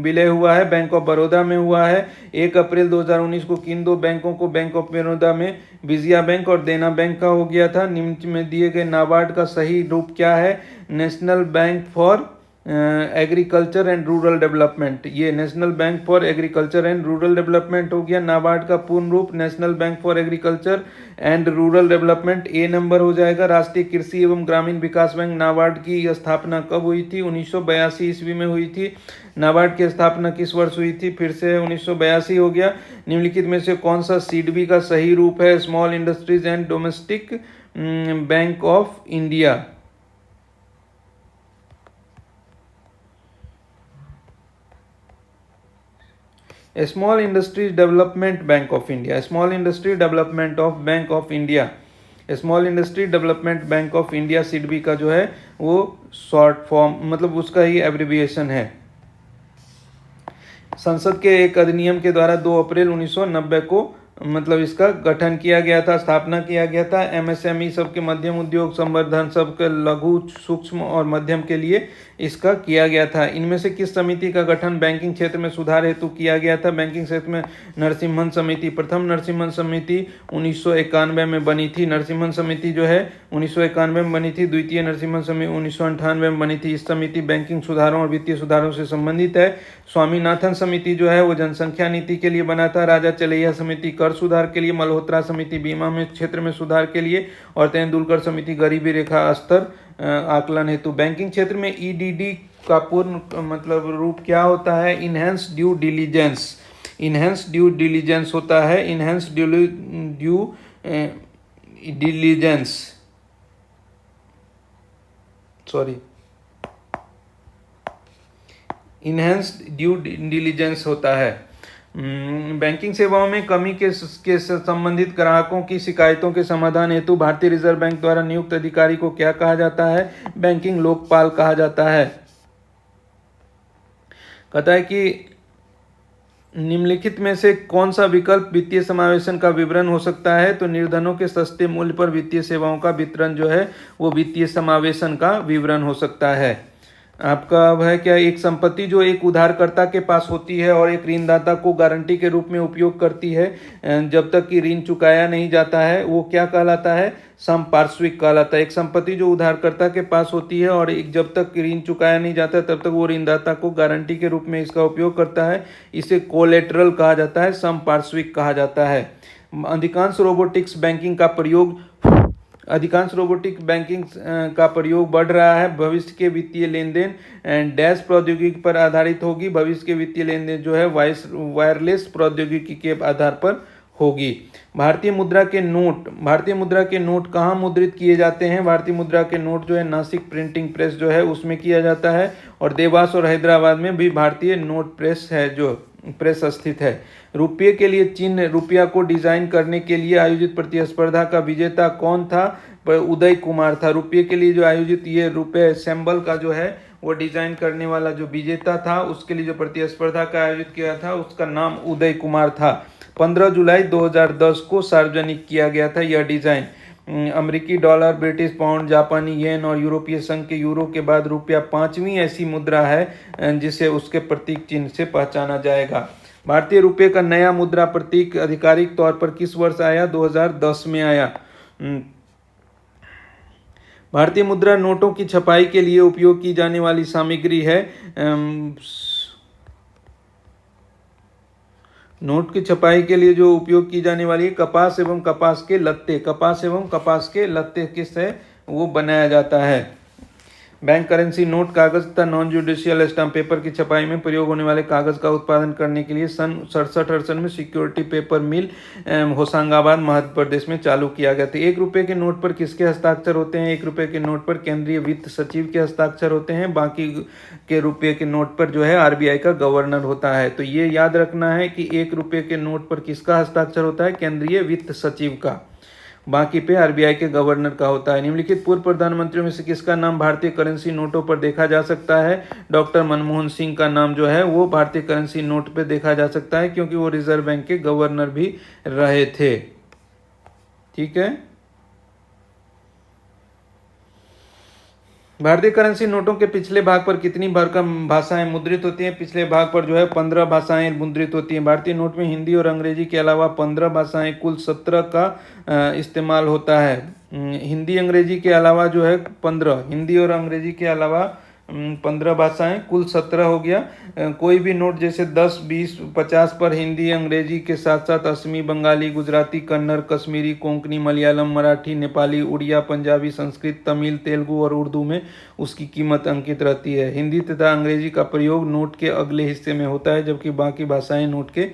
विलय हुआ है? बैंक ऑफ बड़ौदा में हुआ है। 1 अप्रैल 2019 को किन दो बैंकों को बैंक ऑफ बड़ौदा में विजया बैंक और देना बैंक का हो गया था? निम्न में दिए गए नाबार्ड का सही रूप क्या है? National Bank for Agriculture and Rural Development, ये National Bank for Agriculture and Rural Development हो गया। नाबार्ड का पूर्ण रूप National Bank for Agriculture and Rural Development, A number हो जाएगा। राष्ट्रीय कृषि एवं ग्रामीण विकास बैंक नाबार्ड की स्थापना कब हुई थी? 1982 ईस्वी में हुई थी। नाबार्ड की स्थापना किस वर्ष हुई थी? फिर से 1982 हो गया। निम्नलिखित में से कौन सा सीडबी का सही रूप है? Small industries and domestic bank of India. Small industries development bank of India, small industry development of bank of India, small industry development bank of India SIDBI का जो है वो शॉर्ट फॉर्म, मतलब उसका ही एब्रिविएशन है। संसद के एक अधिनियम के द्वारा 2 अप्रैल 1990 को मतलब इसका गठन किया गया था, स्थापना किया गया था। एमएसएमई सबके मध्यम उद्योग संवर्धन सबके लघु सूक्ष्म और मध्यम के लिए इसका किया गया था। इनमें से किस समिति का गठन बैंकिंग क्षेत्र में सुधार हेतु किया गया था? बैंकिंग क्षेत्र में नरसिम्हन समिति, प्रथम नरसिम्हन समिति 1991 में बनी थी। नरसिम्हन समिति जो है 1991 में बनी थी। द्वितीय नरसिम्हन समिति 1998 में बनी थी। इस समिति बैंकिंग सुधारों और वित्तीय सुधारों से संबंधित है। स्वामीनाथन समिति जो है वो जनसंख्या नीति के लिए बना था। राजा चलैया समिति कर सुधार के लिए, मल्होत्रा समिति बीमा में क्षेत्र में सुधार के लिए, और तेंदुलकर समिति गरीबी रेखा स्तर आकलन हेतु। बैंकिंग क्षेत्र में ईडीडी का पूर्ण मतलब रूप क्या होता है? Enhance due diligence, enhance due diligence होता है। Enhance due diligence, sorry, enhanced due diligence होता है। बैंकिंग सेवाओं में कमी के संबंधित ग्राहकों की शिकायतों के समाधान हेतु भारतीय रिजर्व बैंक द्वारा नियुक्त अधिकारी को क्या कहा जाता है? बैंकिंग लोकपाल कहा जाता है। कहता है कि निम्नलिखित में से कौन सा विकल्प वित्तीय समावेशन का विवरण हो सकता है? तो निर्धनों के सस्ते मूल्य पर वित्तीय सेवाओं का वितरण जो है वो वित्तीय समावेशन का विवरण हो सकता है। आपका अब है क्या? एक संपत्ति जो एक उधारकर्ता के पास होती है और एक ऋणदाता को गारंटी के रूप में उपयोग करती है जब तक कि ऋण चुकाया नहीं जाता है, वो क्या कहलाता है? संपार्श्विक कहलाता है। एक संपत्ति जो उधारकर्ता के पास होती है और एक जब तक ऋण चुकाया नहीं जाता तब तक वो ऋणदाता को गारंटी के रूप में इसका उपयोग करता है, इसे कोलेटरल कहा जाता है, संपार्श्विक कहा जाता है। अधिकांश रोबोटिक्स बैंकिंग का प्रयोग बढ़ रहा है। भविष्य के वित्तीय लेन देन डैश प्रौद्योगिकी पर आधारित होगी। भविष्य के वित्तीय लेन देन जो है वायरलेस प्रौद्योगिकी के आधार पर होगी। भारतीय मुद्रा के नोट कहाँ मुद्रित किए जाते हैं? भारतीय मुद्रा के नोट जो है नासिक प्रिंटिंग प्रेस जो है उसमें किया जाता है, और देवास और हैदराबाद में भी भारतीय नोट प्रेस है जो प्रेस स्थित है। रुपये के लिए चिन्ह रुपया को डिजाइन करने के लिए आयोजित प्रतिस्पर्धा का विजेता कौन था? उदय कुमार था। रुपये के लिए जो आयोजित ये रुपये सिंबल का जो है वो डिजाइन करने वाला जो विजेता था, उसके लिए जो प्रतिस्पर्धा का आयोजित किया था उसका नाम उदय कुमार था। 15 जुलाई 2010 को सार्वजनिक किया गया था यह डिजाइन। अमेरिकी डॉलर, ब्रिटिश पाउंड, जापानी येन और यूरोपीय संघ के यूरो के बाद रुपया 5वीं ऐसी मुद्रा है जिसे उसके प्रतीक चिन्ह से पहचाना जाएगा। भारतीय रुपये का नया मुद्रा प्रतीक आधिकारिक तौर पर किस वर्ष आया? 2010 में आया। भारतीय मुद्रा नोटों की छपाई के लिए उपयोग की जाने वाली सामग्री है नोट की छपाई के लिए जो उपयोग की जाने वाली कपास एवं कपास के लत्ते किससे वो बनाया जाता है। बैंक करेंसी नोट कागज तथा नॉन जुडिशियल स्टाम्प पेपर की छपाई में प्रयोग होने वाले कागज का उत्पादन करने के लिए सन 67-68 में सिक्योरिटी पेपर मिल होशंगाबाद मध्य प्रदेश में चालू किया गया था। 1 रुपये के नोट पर किसके हस्ताक्षर होते हैं? 1 रुपये के नोट पर केंद्रीय वित्त सचिव के हस्ताक्षर होते हैं। बाकी के रुपये के नोट पर जो है आरबीआई का गवर्नर होता है। तो ये याद रखना है कि 1 रुपये के नोट पर किसका हस्ताक्षर होता है? केंद्रीय वित्त सचिव का। बाकी पे आरबीआई के गवर्नर का होता है। निम्नलिखित पूर्व प्रधानमंत्रियों में से किसका नाम भारतीय करेंसी नोटों पर देखा जा सकता है? डॉक्टर मनमोहन सिंह का नाम जो है वो भारतीय करेंसी नोट पे देखा जा सकता है, क्योंकि वो रिजर्व बैंक के गवर्नर भी रहे थे। ठीक है। भारतीय करेंसी नोटों के पिछले भाग पर कितनी भरकम भाषाएं मुद्रित होती हैं? पिछले भाग पर जो है 15 भाषाएं मुद्रित होती हैं। भारतीय नोट में हिंदी और अंग्रेजी के अलावा 15 भाषाएं, कुल 17 का इस्तेमाल होता है। हिंदी अंग्रेजी के अलावा जो है 15, हिंदी और अंग्रेजी के अलावा 15 भाषाएं, कुल 17 हो गया। कोई भी नोट जैसे 10, 20, 50 पर हिंदी अंग्रेजी के साथ साथ असमी, बंगाली, गुजराती, कन्नड़, कश्मीरी, कोंकणी, मलयालम, मराठी, नेपाली, उड़िया, पंजाबी, संस्कृत, तमिल, तेलुगु और उर्दू में उसकी कीमत अंकित रहती है। हिंदी तथा अंग्रेजी का प्रयोग नोट के अगले हिस्से में होता है, जबकि बाकी भाषाएं नोट के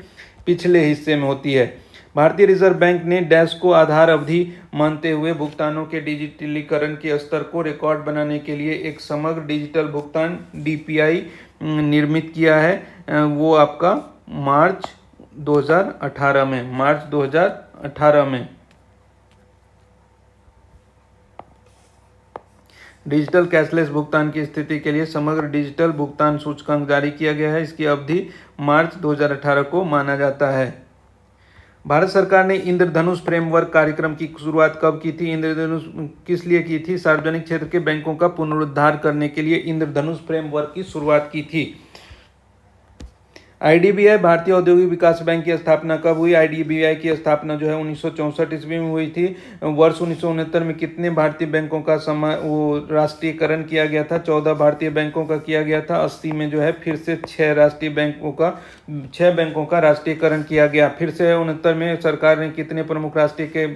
पिछले हिस्से में होती है। भारतीय रिजर्व बैंक ने डैश को आधार अवधि मानते हुए भुगतानों के डिजिटलीकरण के स्तर को रिकॉर्ड बनाने के लिए एक समग्र डिजिटल भुगतान डीपीआई निर्मित किया है। वो आपका मार्च 2018 में डिजिटल कैशलेस भुगतान की स्थिति के लिए समग्र डिजिटल भुगतान सूचकांक जारी किया गया है। इसकी अवधि मार्च 2018 को माना जाता है। भारत सरकार ने इंद्रधनुष फ्रेमवर्क कार्यक्रम की शुरुआत कब की थी? इंद्रधनुष किस लिए की थी? सार्वजनिक क्षेत्र के बैंकों का पुनरुद्धार करने के लिए इंद्रधनुष फ्रेमवर्क की शुरुआत की थी। आईडीबीआई भारतीय औद्योगिक विकास बैंक की स्थापना कब हुई? आईडीबीआई की स्थापना जो है 1964 ईस्वी में हुई थी। वर्ष 1969 में कितने भारतीय बैंकों का राष्ट्रीयकरण किया गया था? 14 भारतीय बैंकों का किया गया था। 80 में जो है फिर से 6 बैंकों का राष्ट्रीयकरण किया गया। फिर से 69 में सरकार ने कितने प्रमुख राष्ट्रीय के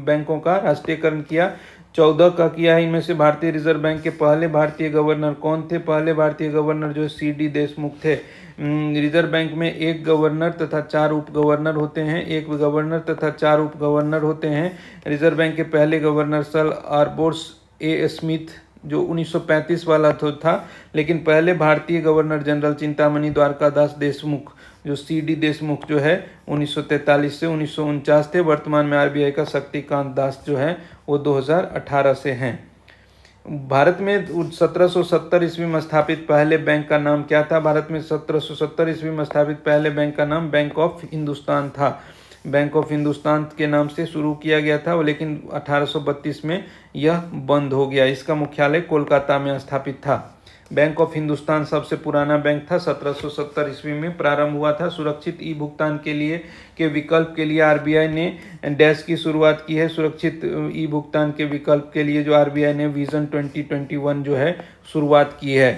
बैंकों का राष्ट्रीयकरण किया? 14 का किया है। इनमें से भारतीय रिजर्व बैंक के पहले भारतीय गवर्नर कौन थे? पहले भारतीय गवर्नर जो सी.डी. देशमुख थे। रिजर्व बैंक में एक गवर्नर तथा 4 उप गवर्नर होते हैं। एक गवर्नर तथा 4 उप गवर्नर होते हैं। रिजर्व बैंक के पहले गवर्नर सर आर्बोर्स ए स्मिथ जो 1935 वाला तो था, लेकिन पहले भारतीय गवर्नर जनरल चिंतामणि द्वारकादास देशमुख जो सी.डी. देशमुख जो है 1943 से 1949 थे। वर्तमान में आरबीआई का शक्तिकांत दास जो है वो 2018 से हैं। भारत में 1770 ईस्वी में स्थापित पहले बैंक का नाम क्या था? भारत में 1770 ईस्वी में स्थापित पहले बैंक का नाम बैंक ऑफ हिंदुस्तान था। बैंक ऑफ हिंदुस्तान के नाम से शुरू किया गया था, लेकिन 1832 में यह बंद हो गया। इसका मुख्यालय कोलकाता में स्थापित था। बैंक ऑफ हिंदुस्तान सबसे पुराना बैंक था। 1770 ईस्वी में प्रारंभ हुआ था। सुरक्षित ई भुगतान के विकल्प के लिए आरबीआई ने डैश की शुरुआत की है। सुरक्षित ई भुगतान के विकल्प के लिए जो आरबीआई ने विजन 2021 जो है शुरुआत की है।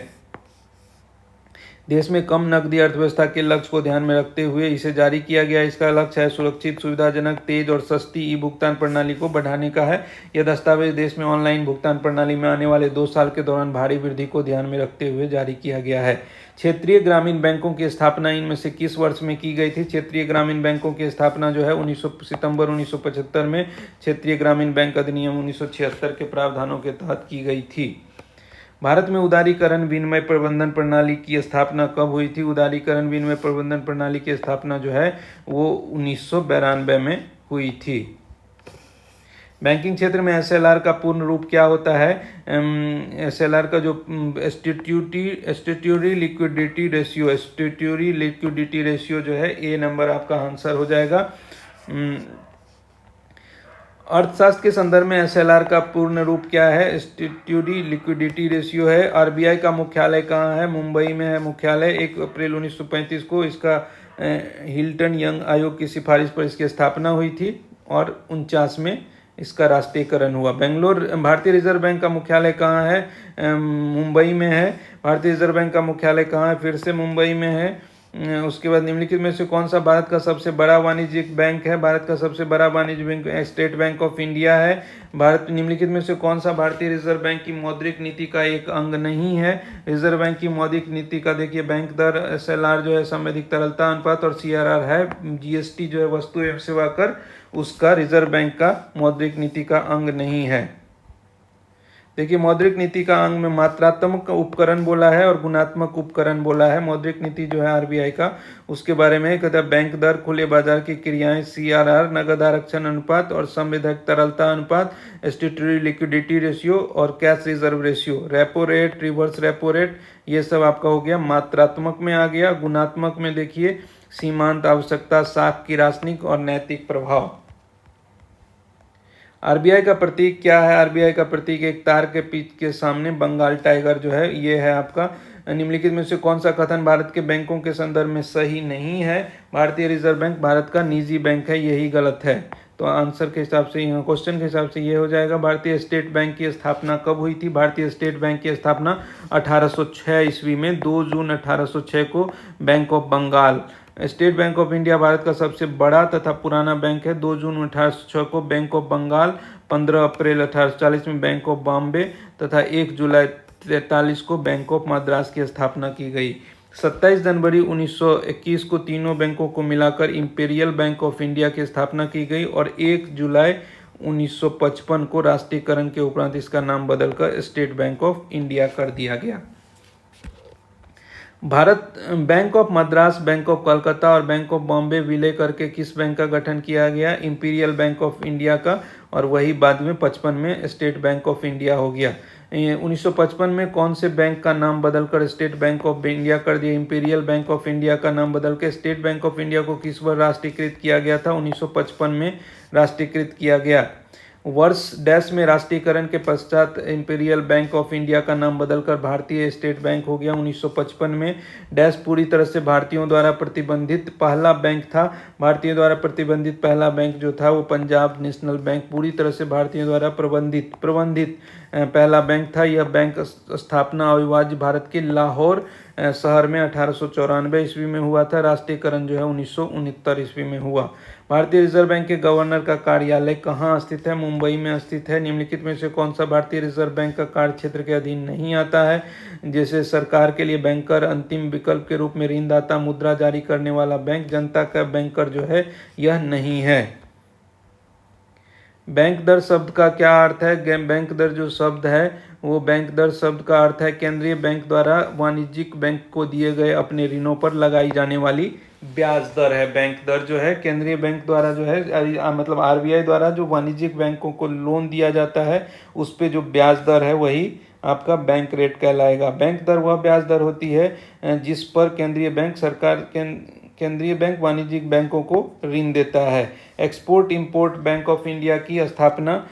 देश में कम नकदी अर्थव्यवस्था के लक्ष्य को ध्यान में रखते हुए इसे जारी किया गया। इसका लक्ष्य है सुरक्षित, सुविधाजनक, तेज और सस्ती ई भुगतान प्रणाली को बढ़ाने का है। यह दस्तावेज देश में ऑनलाइन भुगतान प्रणाली में आने वाले 2 साल के दौरान भारी वृद्धि को ध्यान में रखते हुए जारी किया गया है। क्षेत्रीय ग्रामीण बैंकों की स्थापना इनमें से किस वर्ष में की गई थी? क्षेत्रीय ग्रामीण बैंकों की स्थापना जो है 19 सितंबर 1975 में क्षेत्रीय ग्रामीण बैंक अधिनियम 1976 के प्रावधानों के तहत की गई थी। भारत में उदारीकरण विनिमय प्रबंधन प्रणाली की स्थापना कब हुई थी? उदारीकरण विनिमय प्रबंधन प्रणाली की स्थापना जो है वो 1992 में हुई थी। बैंकिंग क्षेत्र में एसएलआर का पूर्ण रूप क्या होता है? एसएलआर का जो स्टैट्यूटरी लिक्विडिटी रेशियो जो है, ए नंबर आपका आंसर हो जाएगा। अर्थशास्त्र के संदर्भ में एसएलआर का पूर्ण रूप क्या है? स्टैट्यूटरी लिक्विडिटी रेशियो है। आरबीआई का मुख्यालय कहाँ है? मुंबई में है मुख्यालय। 1 अप्रैल 1935 को इसका हिल्टन यंग आयोग की सिफारिश पर इसकी स्थापना हुई थी और 49 में इसका राष्ट्रीयकरण हुआ। भारतीय रिजर्व बैंक का मुख्यालय कहाँ है? मुंबई में है। भारतीय रिजर्व बैंक का मुख्यालय कहाँ है? फिर से मुंबई में है। उसके बाद निम्नलिखित में से कौन सा भारत का सबसे बड़ा वाणिज्यिक बैंक है? भारत का सबसे बड़ा वाणिज्यिक bank state bank of India है। निम्नलिखित में से कौन सा भारतीय रिजर्व बैंक की मौद्रिक नीति का एक अंग नहीं है? रिजर्व बैंक की मौद्रिक नीति का देखिए बैंक दर, एसएलआर जो है संवैधानिक तरलता अनुपात और सीआरआर है। जीएसटी जो है वस्तु एवं सेवा कर, उसका रिजर्व बैंक का मौद्रिक नीति का अंग नहीं है। देखिए मौद्रिक नीति का अंग में मात्रात्मक उपकरण बोला है और गुणात्मक उपकरण बोला है। मौद्रिक नीति जो है आरबीआई का, उसके बारे में कहता है बैंक दर, खुले बाजार की क्रियाएं, सीआरआर, नगद आरक्षण अनुपात और संविधायक तरलता अनुपात, स्टैट्यूटरी लिक्विडिटी रेशियो और cash reserve ratio, repo rate, reverse repo rate, ये सब आपका हो गया मात्रात्मक में आ गया। गुणात्मक में देखिए सीमांत आवश्यकता, साख की राशनिक और नैतिक प्रभाव। आरबीआई का प्रतीक क्या है? आरबीआई का प्रतीक एक तार के पीठ के सामने बंगाल टाइगर जो है ये है आपका। निम्नलिखित में से कौन सा कथन भारत के बैंकों के संदर्भ में सही नहीं है? भारतीय रिजर्व बैंक भारत का निजी बैंक है, यही गलत है। तो आंसर के हिसाब से यहाँ क्वेश्चन के हिसाब से ये हो जाएगा। भारतीय स्टेट बैंक की स्थापना कब हुई थी? भारतीय स्टेट बैंक की स्थापना 1806 ईस्वी में 2 जून 1806 को bank of Bengal. State bank of India Bharat का सबसे बड़ा तथा पुराना बैंक है। 2 जून 1806 को बैंक ऑफ बंगाल, 15 अप्रैल 1840 में बैंक ऑफ बॉम्बे तथा 1 जुलाई 43 को बैंक ऑफ मद्रास की स्थापना की गई। 27 जनवरी 1921 को तीनों बैंकों को मिलाकर इंपीरियल बैंक ऑफ इंडिया की स्थापना की गई और 1 जुलाई 1955 को राष्ट्रीयकरण के उपरांत इसका नाम बदलकर स्टेट बैंक ऑफ इंडिया कर दिया गया। Bharat bank of Madras, bank of Calcutta और बैंक ऑफ बॉम्बे विलय करके किस बैंक का गठन किया गया? इंपीरियल बैंक ऑफ इंडिया का, और वही बाद में 55 में स्टेट बैंक ऑफ इंडिया हो गया। 1955 में कौन से बैंक का नाम बदलकर स्टेट बैंक ऑफ इंडिया कर दिया? इंपीरियल बैंक ऑफ इंडिया का नाम बदल के स्टेट बैंक ऑफ इंडिया को किस वर्ष राष्ट्रीयकृत किया गया था? 1955 में राष्ट्रीयकृत किया गया। वर्ष डैश में राष्ट्रीयकरण के पश्चात इंपीरियल बैंक ऑफ इंडिया का नाम बदलकर भारतीय स्टेट बैंक हो गया 1955 में। डैश पूरी तरह से भारतीयों द्वारा प्रतिबंधित पहला बैंक था। भारतीयों द्वारा प्रतिबंधित पहला बैंक जो था वो पंजाब नेशनल बैंक पूरी तरह से भारतीयों द्वारा प्रबंधित पहला बैंक था। यह बैंक स्थापना अविभाज्य भारत के लाहौर शहर में 1894 ईस्वी में हुआ था। राष्ट्रीयकरण जो है 1969 ईस्वी में हुआ। भारतीय रिजर्व बैंक के गवर्नर का कार्यालय कहाँ स्थित है? मुंबई में स्थित है। निम्नलिखित में से कौन सा भारतीय रिजर्व बैंक का कार्य क्षेत्र के अधीन नहीं आता है? जैसे सरकार के लिए बैंकर, अंतिम विकल्प के रूप में ऋणदाता, मुद्रा जारी करने वाला बैंक, जनता का बैंकर जो है यह नहीं है। बैंक दर शब्द का क्या अर्थ है? बैंक दर जो शब्द है वो बैंक दर शब्द का अर्थ है केंद्रीय बैंक द्वारा वाणिज्यिक बैंक को दिए गए अपने ऋणों पर लगाई जाने वाली ब्याज दर है। बैंक दर जो है केंद्रीय बैंक द्वारा जो है मतलब आरबीआई द्वारा जो वाणिज्यिक बैंकों को लोन दिया जाता है उस पे जो ब्याज दर है वही आपका बैंक रेट कहलाएगा। बैंक दर वह ब्याज दर होती है जिस पर केंद्रीय बैंक वाणिज्यिक बैंकों को ऋण देता है। Export import bank of India की स्थापना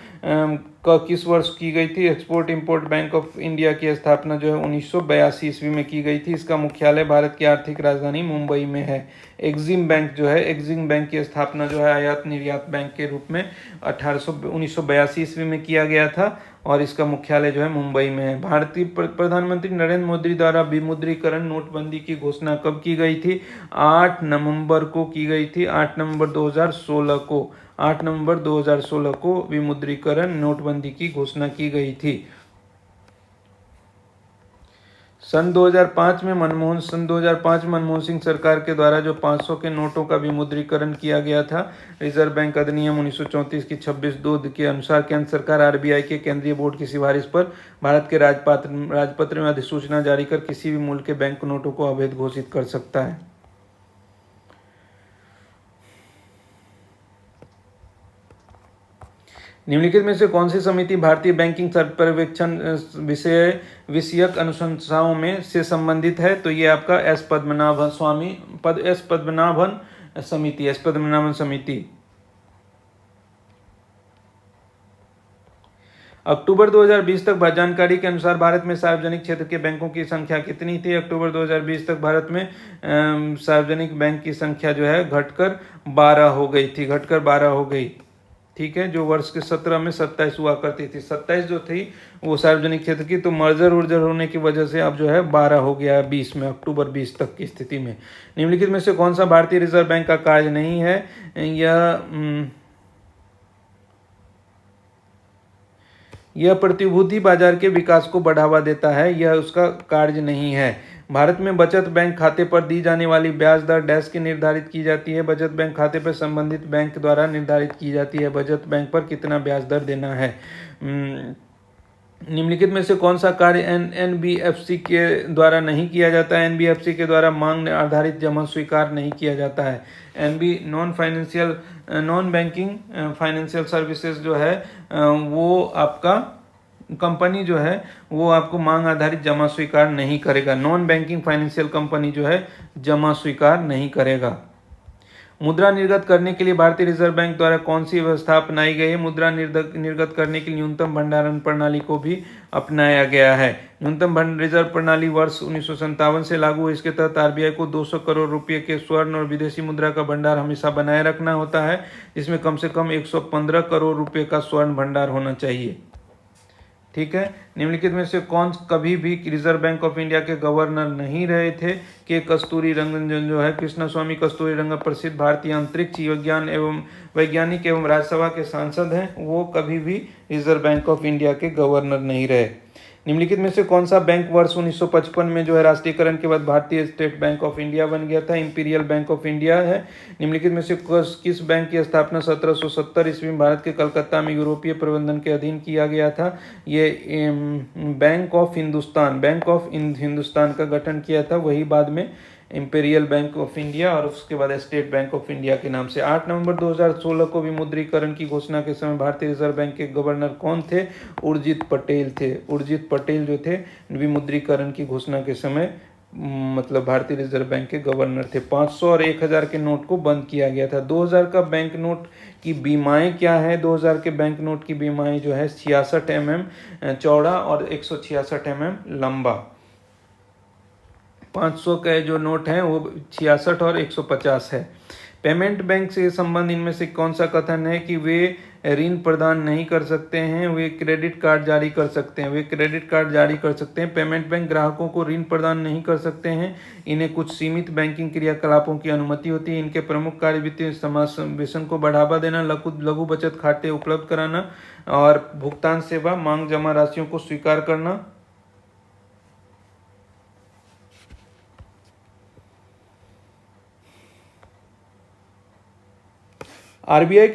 किस वर्ष की गई थी? Export import bank of India की स्थापना जो है 1982 ईस्वी में की गई थी। इसका मुख्यालय भारत की आर्थिक राजधानी मुंबई में है। एक्जिम बैंक जो है, एक्जिम बैंक की स्थापना जो है आयात निर्यात बैंक के रूप में 1982 ईस्वी में किया गया था और इसका मुख्यालय जो है मुंबई में है। भारतीय प्रधानमंत्री नरेंद्र मोदी द्वारा विमुद्रीकरण नोटबंदी की घोषणा कब की गई थी? 8 नवंबर को की गई थी। 8 नवंबर 2016 को विमुद्रीकरण नोटबंदी की घोषणा की गई थी। सन 2005 में मनमोहन सिंह सरकार के द्वारा जो 500 के नोटों का विमुद्रीकरण किया गया था, रिजर्व बैंक अधिनियम 1934 की 26(2) के अनुसार केंद्र सरकार आरबीआई के केंद्रीय बोर्ड की सिफारिश पर भारत के राजपत्र में अधिसूचना जारी कर किसी भी मूल्य के बैंक नोटों को अवैध घोषित कर सकता है। निम्नलिखित में से कौन सी समिति भारतीय बैंकिंग पर्यवेक्षण विषयक अनुशंसाओं में से संबंधित है? तो ये आपका एस पद्मनाभन समिति। अक्टूबर 2020 तक जानकारी के अनुसार भारत में सार्वजनिक क्षेत्र के बैंकों की संख्या कितनी थी? अक्टूबर 2020 तक भारत में सार्वजनिक बैंक की संख्या जो है घटकर 12 हो गई। ठीक है, जो वर्ष के 17 में 27 हुआ करती थी। 27 जो थी वो सार्वजनिक क्षेत्र की, तो मर्जर होने की वजह से अब जो है 12 हो गया है 20 में, अक्टूबर 20 तक की स्थिति में। निम्नलिखित में से कौन सा भारतीय रिजर्व बैंक का कार्य नहीं है? यह प्रतिभूति बाजार के विकास को बढ़ावा देता है, यह उसका कार्य नहीं है। भारत में बचत बैंक खाते पर दी जाने वाली ब्याज दर डैश की निर्धारित की जाती है? बचत बैंक खाते पर संबंधित बैंक द्वारा निर्धारित की जाती है। बचत बैंक पर कितना ब्याज दर देना है? निम्नलिखित में से कौन सा कार्य एनबीएफसी के द्वारा नहीं किया जाता है? एनबीएफसी के द्वारा मांग आधारित जमा स्वीकार नहीं किया जाता है। नॉन बैंकिंग फाइनेंशियल सर्विसेज जो है वो आपका कंपनी जो है वो आपको मांग आधारित जमा स्वीकार नहीं करेगा। नॉन बैंकिंग फाइनेंशियल कंपनी जो है जमा स्वीकार नहीं करेगा। मुद्रा निर्गत करने के लिए भारतीय रिजर्व बैंक द्वारा कौन सी व्यवस्था अपनाई गई है? मुद्रा निर्गत करने के लिए न्यूनतम भंडारण प्रणाली को भी अपनाया गया है। न्यूनतम रिजर्व प्रणाली वर्ष 1957 से लागू है। इसके तहत आरबीआई को 200 करोड़ रुपए के स्वर्ण और विदेशी मुद्रा का भंडार हमेशा बनाए रखना होता है, जिसमें कम से कम 115 करोड़ रुपए का स्वर्ण भंडार होना चाहिए। ठीक है। निम्नलिखित में से कौन कभी भी रिजर्व बैंक ऑफ इंडिया के गवर्नर नहीं रहे थे? के कस्तूरी रंगन जो है कृष्णस्वामी कस्तूरी रंगन प्रसिद्ध भारतीय अंतरिक्ष विज्ञान एवं वैज्ञानिक एवं राज्यसभा के सांसद हैं, वो कभी भी रिजर्व बैंक ऑफ इंडिया के गवर्नर नहीं रहे। निम्नलिखित में से कौन सा बैंक वर्ष 1955 में जो है राष्ट्रीयकरण के बाद भारतीय स्टेट बैंक ऑफ इंडिया बन गया था? इंपीरियल बैंक ऑफ इंडिया है। निम्नलिखित में से किस बैंक की स्थापना 1770 ईस्वी में भारत के कलकत्ता में यूरोपीय प्रबंधन के अधीन किया गया था? ये बैंक ऑफ हिंदुस्तान का गठन किया था, वही बाद में इंपीरियल बैंक ऑफ इंडिया और उसके बाद स्टेट बैंक ऑफ इंडिया के नाम से। 8 नवंबर 2016 को विमुद्रीकरण की घोषणा के समय भारतीय रिजर्व बैंक के गवर्नर कौन थे? उर्जित पटेल थे। उर्जित पटेल जो थे विमुद्रीकरण की घोषणा के समय मतलब भारतीय रिजर्व बैंक के गवर्नर थे। 500 और 1000 के नोट को बंद किया गया था। 2000 का बैंक नोट की बीमाएं क्या है? 2000 के बैंक नोट की बीमाएं जो है 66 mm चौड़ा और 166 mm लंबा। 500 के जो नोट हैं वो 66 और 150 है। पेमेंट बैंक से संबंध इनमें से कौन सा कथन है कि वे ऋण प्रदान नहीं कर सकते हैं? वे क्रेडिट कार्ड जारी कर सकते हैं। वे क्रेडिट कार्ड जारी कर सकते हैं। पेमेंट बैंक ग्राहकों को ऋण प्रदान नहीं कर सकते हैं। इन्हें कुछ सीमित बैंकिंग क्रियाकलापों की अनुमति होती है। इनके प्रमुख कार्य वित्तीय समावेशन को बढ़ावा देना, लघु बचत खाते उपलब्ध कराना और भुगतान सेवा, मांग जमा राशियों को स्वीकार करना। आरबीआई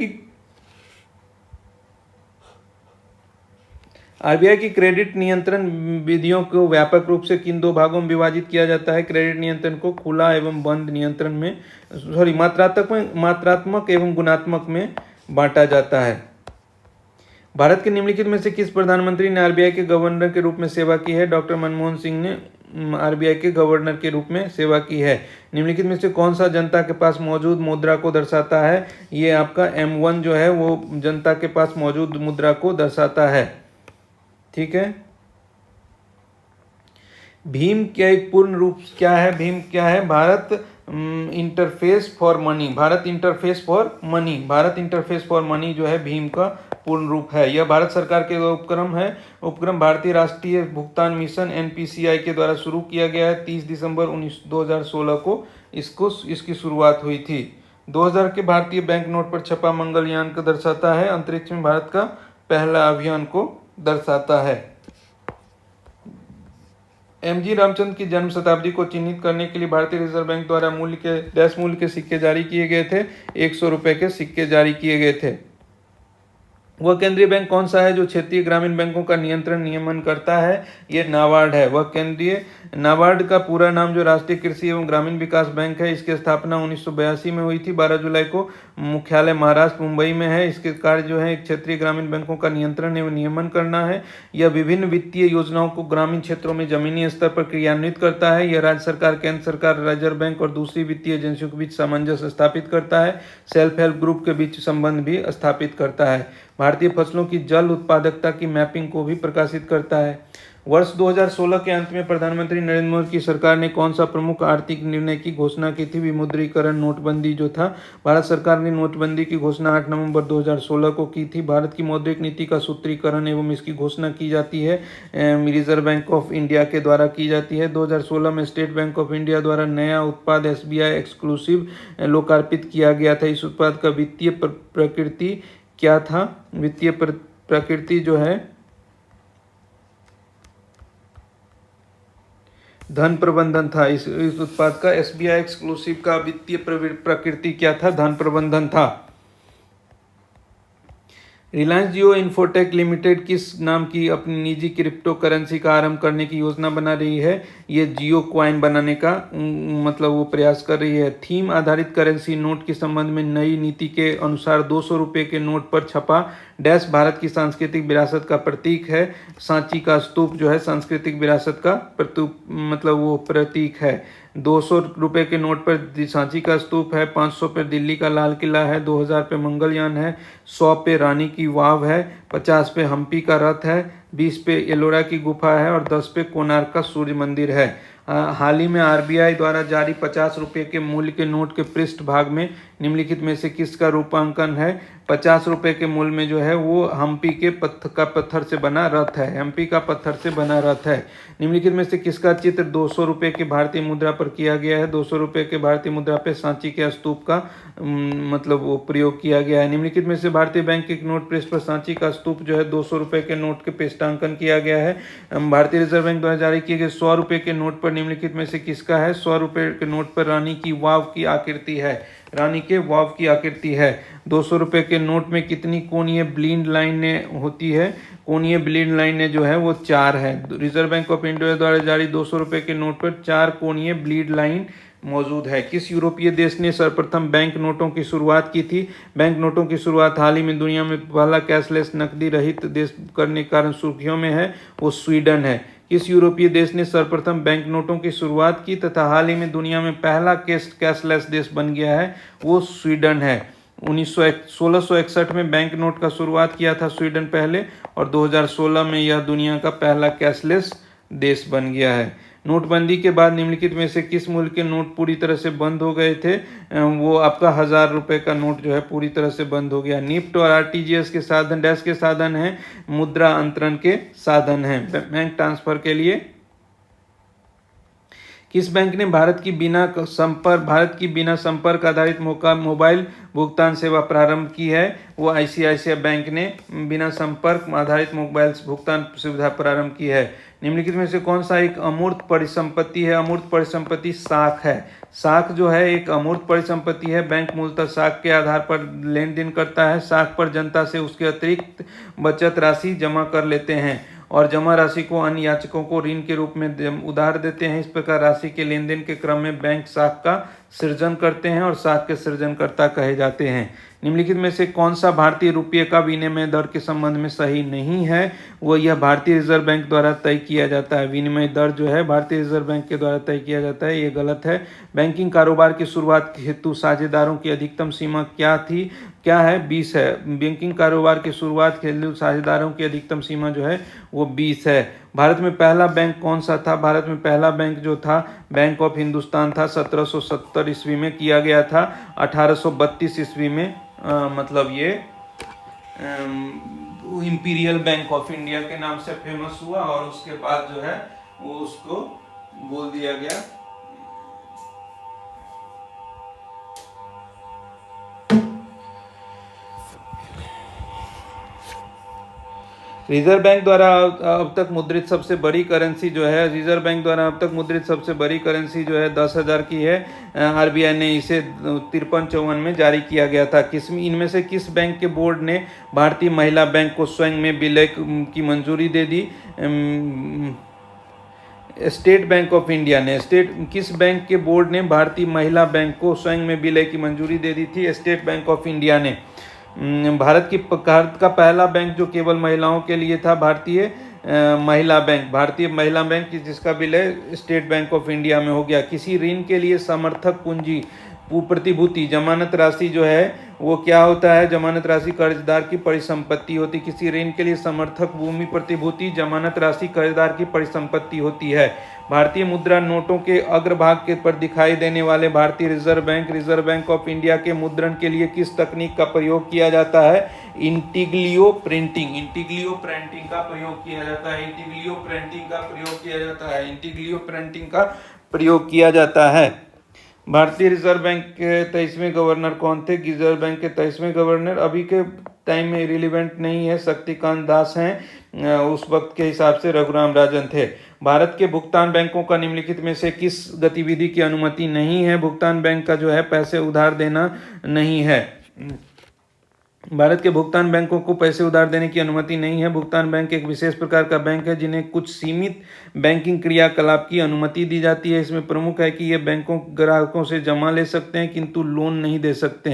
की क्रेडिट नियंत्रण विधियों को व्यापक रूप से किन दो भागों में विभाजित किया जाता है? क्रेडिट नियंत्रण को खुला एवं बंद नियंत्रण में मात्रात्मक एवं गुणात्मक में बांटा जाता है। भारत के निम्नलिखित में से किस प्रधानमंत्री ने आरबीआई के गवर्नर के रूप में सेवा की है? डॉक्टर मनमोहन सिंह ने आरबीआई के गवर्नर के रूप में सेवा की है। निम्नलिखित में से कौन सा जनता के पास मौजूद मुद्रा को दर्शाता है? ये आपका M1 जो है वो जनता के पास मौजूद मुद्रा को दर्शाता है। ठीक है। भीम क्या एक पूर्ण रूप क्या है? भीम क्या है? Bharat interface for money. Bharat interface for money. Bharat interface for money जो है भीम का पूर्ण रूप है। यह भारत सरकार के उपक्रम है। उपक्रम भारतीय राष्ट्रीय भुगतान मिशन NPCI के द्वारा शुरू किया गया है। 30 दिसंबर 2016 को इसकी शुरुआत हुई थी। 2000 के भारतीय बैंक नोट पर छपा मंगलयान को दर्शाता है। अंतरिक्ष में भारत का पहला अभियान को दर्शाता है। MG रामचंद्र की जन्म शताब्दी को चिन्हित करने के लिए भारतीय रिजर्व बैंक द्वारा मूल्य के सिक्के जारी किए गए थे। 100 रुपए के सिक्के जारी किए गए थे। वह केंद्रीय बैंक कौन सा है जो क्षेत्रीय ग्रामीण बैंकों का नियमन करता है? ये नाबार्ड है। वह केंद्रीय नाबार्ड का पूरा नाम जो राष्ट्रीय कृषि एवं ग्रामीण विकास बैंक है, इसकी स्थापना 1982 में हुई थी। 12 जुलाई को मुख्यालय महाराष्ट्र मुंबई में है। इसके कार्य जो है क्षेत्रीय ग्रामीण बैंकों का नियंत्रण एवं नियमन करना है। यह विभिन्न वित्तीय योजनाओं को ग्रामीण क्षेत्रों में जमीनी स्तर पर क्रियान्वित करता है। यह राज्य सरकार, केंद्र सरकार, रिजर्व बैंक और दूसरी वित्तीय एजेंसियों के बीच सामंजस्य स्थापित करता है। सेल्फ हेल्प ग्रुप के बीच संबंध भी स्थापित करता है। भारतीय फसलों की जल उत्पादकता की मैपिंग को भी प्रकाशित करता है। वर्ष 2016 के अंत में प्रधानमंत्री नरेंद्र मोदी की सरकार ने कौन सा प्रमुख आर्थिक निर्णय की घोषणा की थी? विमुद्रीकरण, नोटबंदी जो था। भारत सरकार ने नोटबंदी की घोषणा 8 नवंबर 2016 को की थी। भारत की मौद्रिक नीति का सूत्रीकरण एवं इसकी घोषणा की जाती है रिजर्व बैंक ऑफ इंडिया के द्वारा की जाती है। 2016 में स्टेट बैंक ऑफ इंडिया द्वारा नया उत्पाद SBI एक्सक्लूसिव लोकार्पित किया गया था। इस उत्पाद का वित्तीय प्रकृति क्या था? वित्तीय प्रकृति जो है धन प्रबंधन था। इस उत्पाद का SBI एक्सक्लूसिव का वित्तीय प्रकृति क्या था? धन प्रबंधन था। रिलायंस जियो इन्फोटेक लिमिटेड किस नाम की अपनी निजी क्रिप्टो करेंसी का आरंभ करने की योजना बना रही है? ये जियो क्वाइन बनाने का मतलब वो प्रयास कर रही है। थीम आधारित करेंसी नोट के संबंध में नई नीति के अनुसार 200 रुपये के नोट पर छपा डैश भारत की सांस्कृतिक विरासत का प्रतीक है। सांची का स्तूप जो है सांस्कृतिक विरासत का मतलब वो प्रतीक है। ₹200 के नोट पर सांची का स्तूप है, 500 पे दिल्ली का लाल किला है, 2000 पे मंगलयान है, 100 पे रानी की वाव है, 50 पे हम्पी का रथ है, 20 पे एलोरा की गुफा है और 10 पे कोणार्क का सूर्य मंदिर है। हाल ही में आरबीआई द्वारा जारी ₹50 के मूल्य के नोट के पृष्ठ भाग में निम्नलिखित में से किसका रूपांकन है? ₹50 के मूल्य में जो है वो हम्पी के पत्थर से बना रथ है, हम्पी का पत्थर से बना रथ है। निम्नलिखित में से किसका चित्र ₹200 की भारतीय मुद्रा पर किया गया है? ₹200 के भारतीय मुद्रा पे सांची के स्तूप का मतलब वो प्रयोग किया गया है। निम्नलिखित में से भारतीय बैंक के नोट पृष्ठ पर सांची का स्तूप जो है ₹200 के नोट के पृष्ठांकन किया गया है। भारतीय रिजर्व बैंक द्वारा जारी किए गए ₹100 के नोट पर निम्नलिखित में से किसका है? ₹100 के नोट पर रानी की वाव की आकृति है, रानी के वाव की आकृति है। ₹200 के नोट में कितनी कोणीय ब्लीड लाइनें होती है? कोणीय ब्लीड लाइनें जो है वो 4 है। रिजर्व बैंक ऑफ इंडिया द्वारा जारी ₹200 के नोट पर 4 कोणीय ब्लीड लाइन मौजूद है। किस यूरोपीय देश ने सर्वप्रथम बैंक नोटों की शुरुआत की थी? बैंक नोटों की शुरुआत हाल ही में दुनिया में पहला कैशलेस नकदी रहित देश करने के कारण सुर्खियों में है, वो स्वीडन है। किस यूरोपीय देश ने सर्वप्रथम बैंक नोटों की शुरुआत की तथा हाल ही में दुनिया में पहला कैशलेस देश बन गया है? वो स्वीडन है। 1661 में बैंक नोट का शुरुआत किया था स्वीडन पहले, और 2016 में यह दुनिया का पहला कैशलेस देश बन गया है। नोटबंदी के बाद निम्नलिखित में से किस मूल्य के नोट पूरी तरह से बंद हो गए थे? वो आपका ₹1000 का नोट जो है पूरी तरह से बंद हो गया। निफ्ट और आरटीजीएस के साधन डैश के साधन हैं, मुद्रा अंतरण के साधन हैं बैंक ट्रांसफर के लिए। किस बैंक ने भारत की बिना संपर्क आधारित मोबाइल भुगतान सेवा प्रारंभ की है? वो आईसीआईसीआई बैंक ने बिना संपर्क आधारित मोबाइल भुगतान सुविधा प्रारंभ की है। निम्नलिखित में से कौन सा एक अमूर्त परिसंपत्ति है? अमूर्त परिसंपत्ति साख है। साख जो है एक अमूर्त परिसंपत्ति है। बैंक मूलतः साख के आधार पर लेन देन करता है। साख पर जनता से उसके अतिरिक्त बचत राशि जमा कर लेते हैं और जमा राशि को अन्य याचकों को ऋण के रूप में उधार देते हैं। इस प्रकार राशि के लेन देन के क्रम में बैंक साख का सृजन करते हैं और साख के सृजनकर्ता कहे जाते हैं। निम्नलिखित में से कौन सा भारतीय रुपये का विनिमय दर के संबंध में सही नहीं है? वो यह भारतीय रिजर्व बैंक द्वारा तय किया जाता है। विनिमय दर जो है भारतीय रिजर्व बैंक के द्वारा तय किया जाता है, ये गलत है। बैंकिंग कारोबार की शुरुआत हेतु साझेदारों की अधिकतम सीमा क्या है? 20 है। बैंकिंग कारोबार की शुरुआत के लिए साझेदारों की अधिकतम सीमा जो है वो 20 है। भारत में पहला बैंक कौन सा था? भारत में पहला बैंक जो था बैंक ऑफ हिंदुस्तान था। 1770 ईस्वी में किया गया था। 1832 ईस्वी में मतलब ये इंपीरियल बैंक ऑफ इंडिया के नाम से फेमस हुआ और उसके बाद जो है वो उसको बोल दिया गया रिजर्व बैंक द्वारा अब तक मुद्रित सबसे बड़ी करेंसी जो है 10,000 की है। आरबीआई ने इसे 53-54 में जारी किया गया था। इनमें से किस बैंक के बोर्ड ने भारतीय महिला बैंक को स्वयं में विलय की मंजूरी दे दी? स्टेट बैंक ऑफ इंडिया ने। किस बैंक के बोर्ड ने भारतीय महिला बैंक को स्वयं में विलय की मंजूरी दे दी थी? स्टेट बैंक ऑफ इंडिया ने। भारत का पहला बैंक जो केवल महिलाओं के लिए था भारतीय महिला बैंक जिसका विलय स्टेट बैंक ऑफ इंडिया में हो गया। किसी ऋण के लिए समर्थक पूंजी प्रतिभूति जमानत राशि जो है वो क्या होता है? जमानत राशि कर्जदार की परिसंपत्ति होती। किसी ऋण के लिए समर्थक भूमि प्रतिभूति जमानत राशि कर्जदार की परिसंपत्ति होती है। भारतीय मुद्रा नोटों के अग्रभाग के पर दिखाई देने वाले भारतीय रिजर्व बैंक ऑफ इंडिया के मुद्रण के लिए किस तकनीक का प्रयोग किया जाता है? इंटीग्लियो प्रिंटिंग का प्रयोग किया जाता है। भारतीय रिजर्व बैंक के 23वें गवर्नर कौन थे? रिजर्व बैंक के 23वें गवर्नर अभी के टाइम में रिलीवेंट नहीं है, शक्तिकांत दास हैं। उस वक्त के हिसाब से रघुराम राजन थे। भारत के भुगतान बैंकों का निम्नलिखित में से किस गतिविधि की अनुमति नहीं है? भुगतान बैंक का जो है पैसे उधार देना नहीं है। भारत के भुगतान बैंकों को पैसे उधार देने की अनुमति नहीं है। भुगतान बैंक एक विशेष प्रकार का बैंक है जिन्हें कुछ सीमित बैंकिंग क्रियाकलाप की अनुमति दी जाती है। इसमें प्रमुख है कि ये बैंकों ग्राहकों से जमा ले सकते हैं किंतु लोन नहीं दे सकते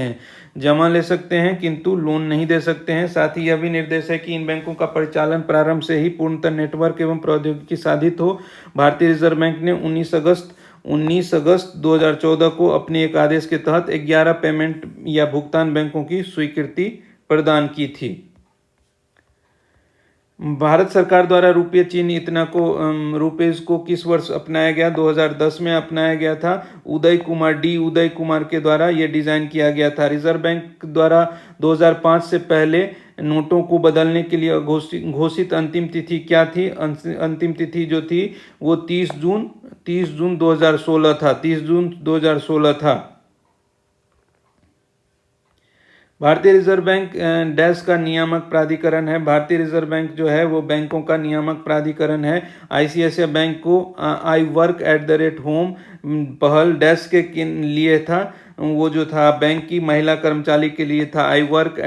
हैं। साथ ही यह भी निर्देश है कि इन बैंकों का परिचालन प्रारंभ से ही पूर्णतः नेटवर्क एवं प्रौद्योगिकी साधित हो। भारतीय रिजर्व बैंक ने 19 अगस्त 19 अगस्त 2014 को अपने एक आदेश के तहत 11 पेमेंट या भुगतान बैंकों की स्वीकृति प्रदान की थी। भारत सरकार द्वारा रुपये चिन्ह इतना को रुपीज को किस वर्ष अपनाया गया? 2010 में अपनाया गया था। उदय कुमार के द्वारा यह डिजाइन किया गया था। रिजर्व बैंक द्वारा 2005 से पहले नोटों को बदलने के लिए घोषित अंतिम तिथि क्या थी? अंतिम तिथि जो थी वो 30 जून 2016 था। 30 जून 2016 था। भारतीय रिजर्व बैंक डैश का नियामक प्राधिकरण है। भारतीय रिजर्व बैंक जो है वो बैंकों का नियामक प्राधिकरण है। आईसीआईसीआई बैंक को आई वर्क @home पहल डैश के लिए था। वो जो था बैंक की महिला कर्मचारी के लिए था। आई वर्क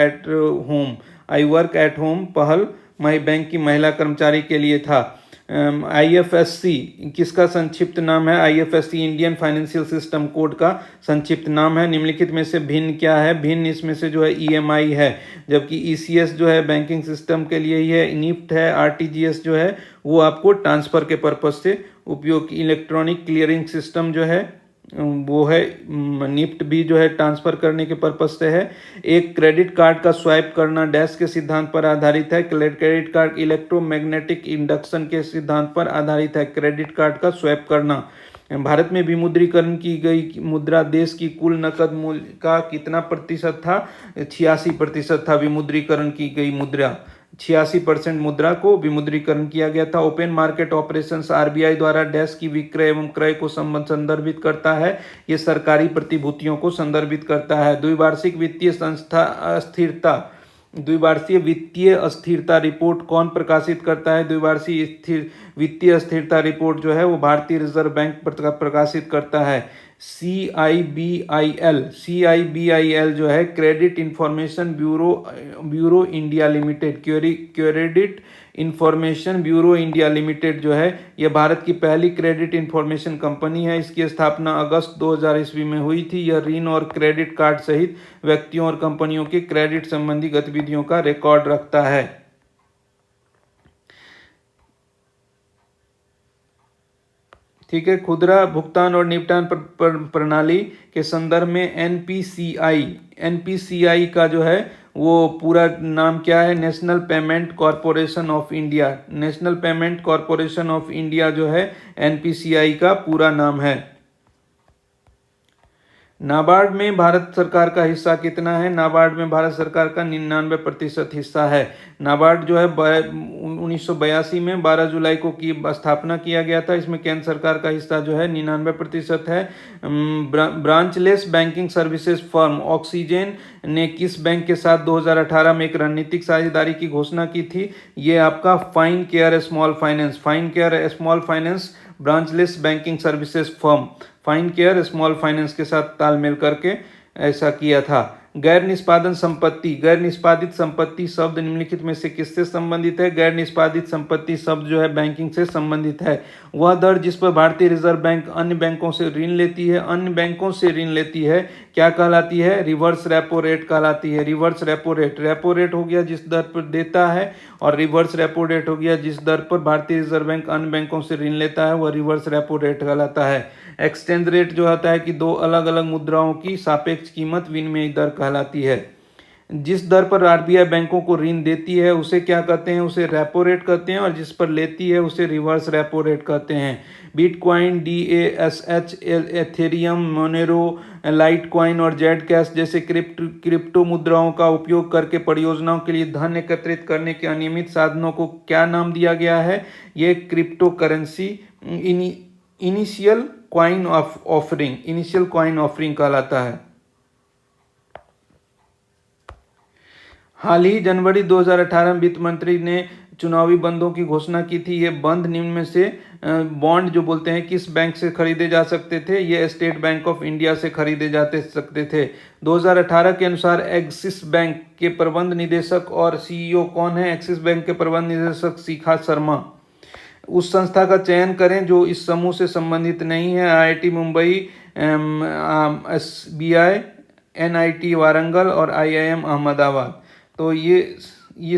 एट होम पहल बैंक की महिला कर्मचारी के लिए था। IFSC किसका संक्षिप्त नाम है? IFSC Indian financial system code का संक्षिप्त नाम है। निम्नलिखित में से भिन्न क्या है? भिन्न इसमें से जो है EMI है, जबकि ECS जो है बैंकिंग सिस्टम के लिए ही है। निफ्ट है। RTGS जो है वो आपको ट्रांसफर के पर्पज से उपयोग, इलेक्ट्रॉनिक क्लियरिंग सिस्टम जो है वो है। निफ्ट भी जो है ट्रांसफर करने के पर्पज से है। एक क्रेडिट कार्ड का स्वाइप करना डैश के सिद्धांत पर आधारित है। क्रेडिट कार्ड इलेक्ट्रोमैग्नेटिक इंडक्शन के सिद्धांत पर आधारित है। क्रेडिट कार्ड का स्वाइप करना। भारत में विमुद्रीकरण की गई मुद्रा देश की कुल नकद मूल्य का कितना प्रतिशत था? 86% था विमुद्रीकरण की गई मुद्रा। 86% मुद्रा को विमुद्रीकरण किया गया था। ओपन मार्केट ऑपरेशंस RBI द्वारा डैश की विक्रय एवं क्रय को संदर्भित करता है। ये सरकारी प्रतिभूतियों को संदर्भित करता है। द्विवार्षिक वित्तीय अस्थिरता रिपोर्ट कौन प्रकाशित करता है? द्विवार्षिक वित्तीय स्थिरता रिपोर्ट जो है वो भारतीय रिजर्व बैंक प्रकाशित करता है। CIBIL जो है credit information bureau India limited, credit information bureau India limited जो है यह भारत की पहली क्रेडिट इंफॉर्मेशन कंपनी है। इसकी स्थापना अगस्त 2000 ईस्वी में हुई थी। यह ऋण और क्रेडिट कार्ड सहित व्यक्तियों और कंपनियों के क्रेडिट संबंधी गतिविधियों का रिकॉर्ड रखता है। ठीक है। खुदरा भुगतान और निपटान प्रणाली के संदर्भ में एनपीसीआई का जो है वो पूरा नाम क्या है? National payment corporation of India. National payment corporation of India जो है एनपीसीआई का पूरा नाम है। नाबार्ड में भारत सरकार का हिस्सा कितना है? नाबार्ड में भारत सरकार का 99% हिस्सा है। नाबार्ड जो है 1982 में 12 जुलाई को की स्थापना किया गया था। इसमें केंद्र सरकार का हिस्सा जो है 99% है। Branchless banking services firm oxygen ने किस बैंक के साथ 2018 में एक रणनीतिक साझेदारी की घोषणा की थी? ये आपका fine care small finance branchless banking services firm fine care small finance के साथ तालमेल करके ऐसा किया था। गैर निष्पादित संपत्ति शब्द निम्नलिखित में से किससे संबंधित है? गैर निष्पादित संपत्ति शब्द जो है बैंकिंग से संबंधित है। वह दर जिस पर भारतीय रिजर्व बैंक अन्य बैंकों से ऋण लेती है क्या कहलाती है? रिवर्स रेपो रेट कहलाती है। रिवर्स रेपो रेट हो गया जिस दर पर देता है, और रिवर्स रेपो रेट हो गया जिस दर पर भारतीय रिजर्व बैंक अन्य बैंकों से ऋण लेता है, वह रिवर्स रेपो रेट कहलाता है। एक्सचेंज रेट जो होता है कि दो अलग अलग मुद्राओं की सापेक्ष कीमत विनिमय दर कहलाती है। जिस दर पर RBI बैंकों को ऋण देती है उसे क्या कहते हैं? उसे रेपो रेट कहते हैं, और जिस पर लेती है उसे रिवर्स रेपो रेट कहते हैं। Bitcoin, DASH, Ethereum, Monero, Litecoin और जेड कैश जैसे क्रिप्टो मुद्राओं का उपयोग करके परियोजनाओं के लिए धन एकत्रित करने के अनियमित साधनों को क्या नाम दिया गया है? ये crypto currency initial coin offering कहलाता है। हाल ही जनवरी 2018 में वित्त मंत्री ने चुनावी बंदों की घोषणा की थी। ये बंद निम्न में से बॉन्ड जो बोलते हैं किस बैंक से खरीदे जा सकते थे? ये स्टेट बैंक ऑफ इंडिया से खरीदे सकते थे। 2018 के अनुसार एक्सिस बैंक के प्रबंध निदेशक और CEO कौन है? एक्सिस बैंक के प्रबंध निदेशक शिखा शर्मा। उस संस्था का चयन करें जो इस समूह से संबंधित नहीं है। IIT Mumbai, SBI, NIT Warangal और IIM अहमदाबाद। तो ये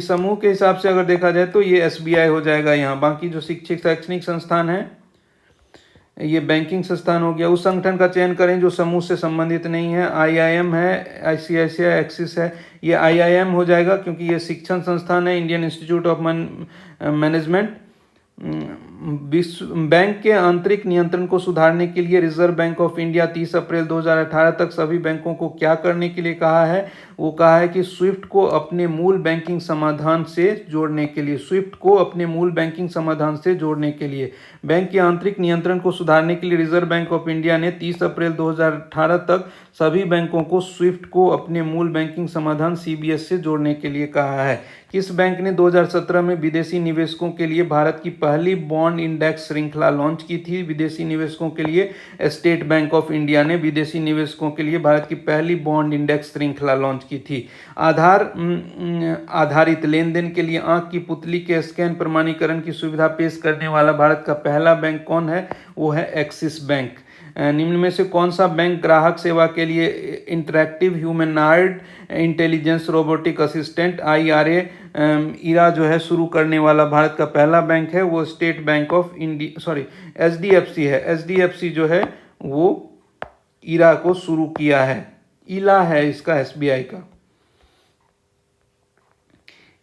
समूह के हिसाब से अगर देखा जाए तो ये SBI हो जाएगा यहाँ। बाकी जो शैक्षणिक संस्थान है ये बैंकिंग संस्थान हो गया। उस संगठन का चयन करें जो समूह से संबंधित नहीं है। आईआईएम है, आईसीआईसीआई, एक्सिस है। ये आईआईएम हो जाएगा क्योंकि ये शिक्षण संस्थान है, इंडियन इंस्टीट्यूट ऑफ मैनेजमेंट। विश्व बैंक के आंतरिक नियंत्रण को सुधारने के लिए रिजर्व बैंक ऑफ इंडिया 30 अप्रैल 2018 तक सभी बैंकों को क्या करने के लिए कहा है? वो कहा है कि स्विफ्ट को अपने मूल बैंकिंग समाधान से जोड़ने के लिए, स्विफ्ट को अपने मूल बैंकिंग समाधान से जोड़ने के लिए बैंक के आंतरिक नियंत्रण को सुधारने के लिए रिजर्व बैंक ऑफ इंडिया ने 30 अप्रैल 2018 तक सभी बैंकों को स्विफ्ट को अपने मूल बैंकिंग समाधान सीबीएस से जोड़ने के लिए कहा है। किस बैंक ने 2017 में विदेशी निवेशकों के लिए भारत की पहली बॉन्ड इंडेक्स श्रृंखला लॉन्च की थी? विदेशी निवेशकों के लिए स्टेट बैंक ऑफ इंडिया ने विदेशी निवेशकों के लिए भारत की पहली बॉन्ड इंडेक्स श्रृंखला लॉन्च की थी। आधार आधारित लेन देन के लिए आंख की पुतली के स्कैन प्रमाणीकरण की सुविधा पेश करने वाला भारत का पहला बैंक कौन है? वो है एक्सिस बैंक। निम्न में से कौन सा बैंक ग्राहक सेवा के लिए interactive humanoid intelligence robotic assistant IRA इरा जो है शुरू करने वाला भारत का पहला बैंक है? वो state bank of India, sorry, HDFC है। HDFC जो है वो इरा को शुरू किया है। इला है इसका SBI का।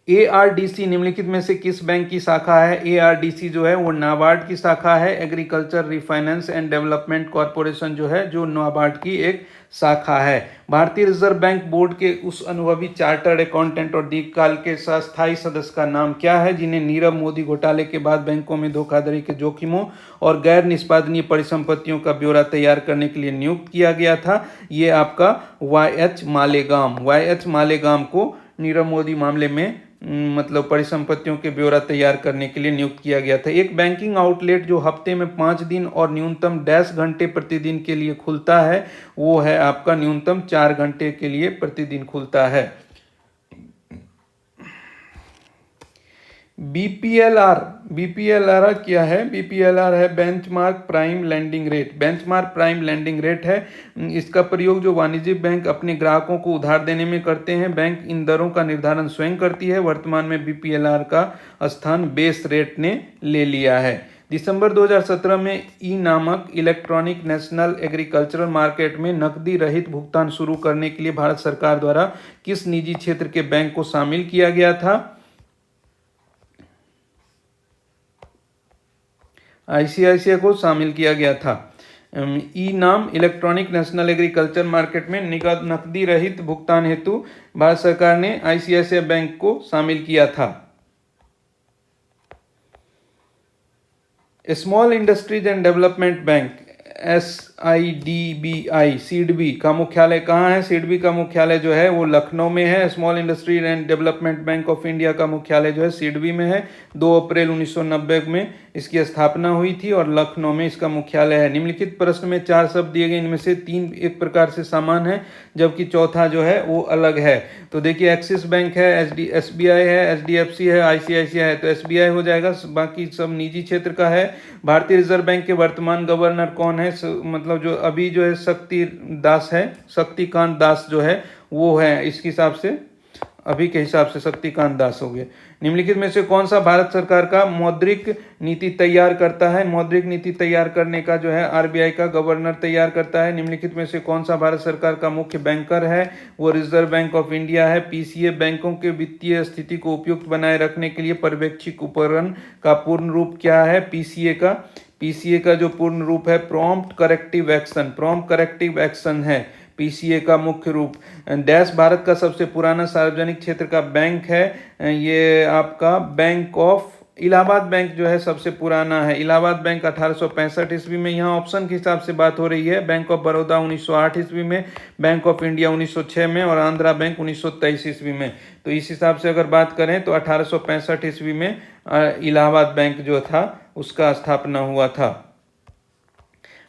ARDC निम्नलिखित में से किस बैंक की शाखा है? ARDC जो है वो नाबार्ड की शाखा है। Agriculture refinance and development corporation जो है जो नाबार्ड की एक शाखा है। भारतीय रिजर्व बैंक बोर्ड के उस अनुभवी चार्टर्ड अकाउंटेंट और दीर्घकाल के स्थायी सदस्य का नाम क्या है जिन्हें नीरव मोदी घोटाले के बाद बैंकों में धोखाधड़ी के जोखिमों और गैर निष्पादनीय परिसंपत्तियों का ब्यौरा तैयार करने के लिए नियुक्त किया गया था? ये आपका YH मालेगाम। YH मालेगाम को नीरव मोदी मामले में मतलब परिसंपत्तियों के ब्यौरा तैयार करने के लिए नियुक्त किया गया था। एक बैंकिंग आउटलेट जो हफ्ते में 5 दिन और न्यूनतम डैश घंटे प्रतिदिन के लिए खुलता है वो है आपका न्यूनतम 4 घंटे के लिए प्रतिदिन खुलता है। BPLR क्या है? BPLR है benchmark prime lending rate. Benchmark prime lending rate है। इसका प्रयोग जो वाणिज्यिक बैंक अपने ग्राहकों को उधार देने में करते हैं। बैंक इन दरों का निर्धारण स्वयं करती है। वर्तमान में BPLR का स्थान बेस रेट ने ले लिया है। दिसंबर 2017 में नामक इलेक्ट्रॉनिक नेशनल एग्रीकल्चरल मार्केट में नकदी रहित भुगतान शुरू करने के लिए भारत सरकार द्वारा किस निजी क्षेत्र के बैंक को शामिल किया गया था? ICICI को शामिल किया गया था। नाम इलेक्ट्रॉनिक नेशनल एग्रीकल्चर मार्केट में नकदी रहित भुगतान हेतु भारत सरकार ने ICICI बैंक को शामिल किया था। Small industries and development bank SIDBI सीडबी का मुख्यालय कहाँ है? सीडबी का मुख्यालय जो है वो लखनऊ में है। Small industries and development bank of India का मुख्यालय जो है सीडबी में है। 2 अप्रैल 1990 में इसकी स्थापना हुई थी और लखनऊ में इसका मुख्यालय है। निम्नलिखित प्रश्न में 4 शब्द दिए गए, इनमें से 3 एक प्रकार से समान है जबकि चौथा जो है वो अलग है। तो देखिए एक्सिस बैंक है, SBI है, HDFC है, ICICI है, तो SBI हो जाएगा। बाकी सब निजी क्षेत्र का है। भारतीय रिजर्व बैंक के वर्तमान गवर्नर कौन है? मतलब जो अभी जो है शक्तिकांत दास जो है वो है। इसके हिसाब से अभी के हिसाब से शक्तिकांत दास हो गए। निम्नलिखित में से कौन सा भारत सरकार का मौद्रिक नीति तैयार करता है? मौद्रिक नीति तैयार करने का जो है RBI का गवर्नर तैयार करता है। निम्नलिखित में से कौन सा भारत सरकार का मुख्य बैंकर है? वो रिजर्व बैंक ऑफ इंडिया है। PCA बैंकों के वित्तीय स्थिति को उपयुक्त बनाए रखने के लिए पर्यवेक्षक उपकरण का पूर्ण रूप क्या है? PCA का जो पूर्ण रूप है prompt corrective action. Prompt corrective action है PCA का मुख्य रूप। डैश भारत का सबसे पुराना सार्वजनिक क्षेत्र का बैंक है? ये आपका बैंक ऑफ इलाहाबाद बैंक जो है सबसे पुराना है। इलाहाबाद बैंक 1865 ईस्वी में, यहाँ ऑप्शन के हिसाब से बात हो रही है। बैंक ऑफ बड़ौदा 1908 ईस्वी में, बैंक ऑफ इंडिया 1906 में और आंध्रा बैंक 1923 ईस्वी में। तो इस हिसाब से अगर बात करें तो 1865 ईस्वी में इलाहाबाद बैंक जो था उसका स्थापना हुआ था।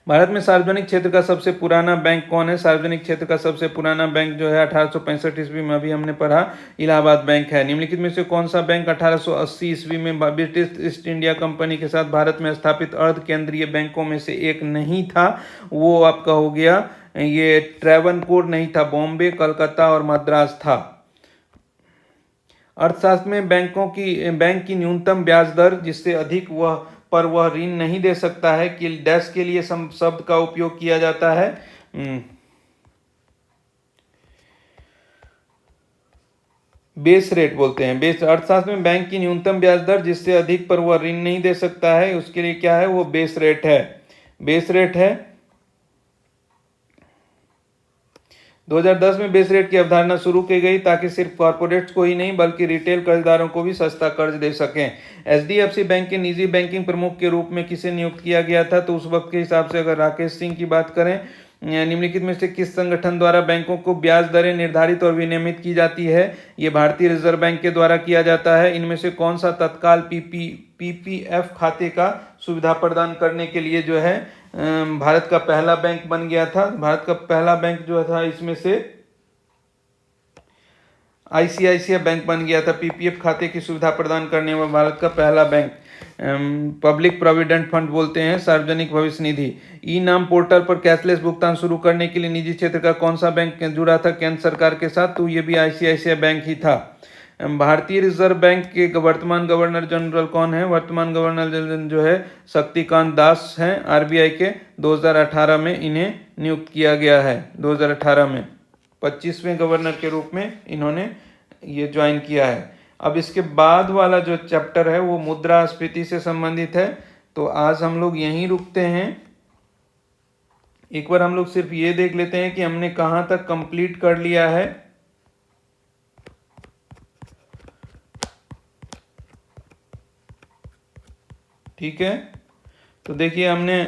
भारत में सार्वजनिक क्षेत्र का सबसे पुराना बैंक कौन है? सार्वजनिक क्षेत्र का सबसे पुराना बैंक जो है 1865 ईस्वी में अभी हमने पढ़ा इलाहाबाद बैंक है। निम्नलिखित में से कौन सा बैंक 1880 ईस्वी में ब्रिटिश ईस्ट इंडिया कंपनी के साथ भारत में स्थापित अर्ध केंद्रीय बैंकों में से एक नहीं था? वो आपका हो गया ये ट्रेवनकोर नहीं था, बॉम्बे, कलकत्ता और मद्रास था। अर्थशास्त्र में बैंक की न्यूनतम ब्याज दर जिससे अधिक वह पर वह ऋण नहीं दे सकता है कि डैश के लिए शब्द का उपयोग किया जाता है बेस रेट बोलते हैं। बेस अर्थशास्त्र में बैंक की न्यूनतम ब्याज दर जिससे अधिक पर वह ऋण नहीं दे सकता है उसके लिए क्या है, वो बेस रेट है। बेस रेट है 2010 में बेस रेट की अवधारणा शुरू की गई ताकि सिर्फ कॉर्पोरेट्स को ही नहीं बल्कि रिटेल कर्जदारोों को भी सस्ता कर्ज दे सकें। एचडीएफसी बैंक के निजी बैंकिंग प्रमुख के रूप में किसे नियुक्त किया गया था, तो उस वक्त के हिसाब से अगर राकेश सिंह की बात करें, निम्नलिखित में से किस संगठन द्वारा बैंकों को ब्याज दरें निर्धारित और विनियमित की जाती है, ये भारतीय रिजर्व बैंक के द्वारा किया जाता है। इनमें से कौन सा तत्काल पीपीएफ खाते का सुविधा प्रदान करने के लिए जो है भारत का पहला बैंक बन गया था। भारत का पहला बैंक जो था इसमें से आईसीआईसीआई बैंक बन गया था। पीपीएफ खाते की सुविधा प्रदान करने वाला भारत का पहला बैंक पब्लिक प्रोविडेंट फंड बोलते हैं, सार्वजनिक भविष्य निधि। ई नाम पोर्टल पर कैशलेस भुगतान शुरू करने के लिए निजी क्षेत्र का कौन सा बैंक जुड़ा था केंद्र सरकार के साथ, तो ये भी आईसीआईसीआई बैंक ही था। भारतीय रिजर्व बैंक के वर्तमान गवर्नर जनरल कौन है, वर्तमान गवर्नर जनरल जो है शक्तिकांत दास हैं आरबीआई के। 2018 में इन्हें नियुक्त किया गया है। 2018 में 25वें गवर्नर के रूप में इन्होंने ये ज्वाइन किया है। अब इसके बाद वाला जो चैप्टर है वो मुद्रास्फीति से संबंधित है, तो आज हम लोग यहीं रुकते हैं। एक बार हम लोग सिर्फ ये देख लेते हैं कि हमने कहाँ तक कंप्लीट कर लिया है। ठीक है, तो देखिए हमने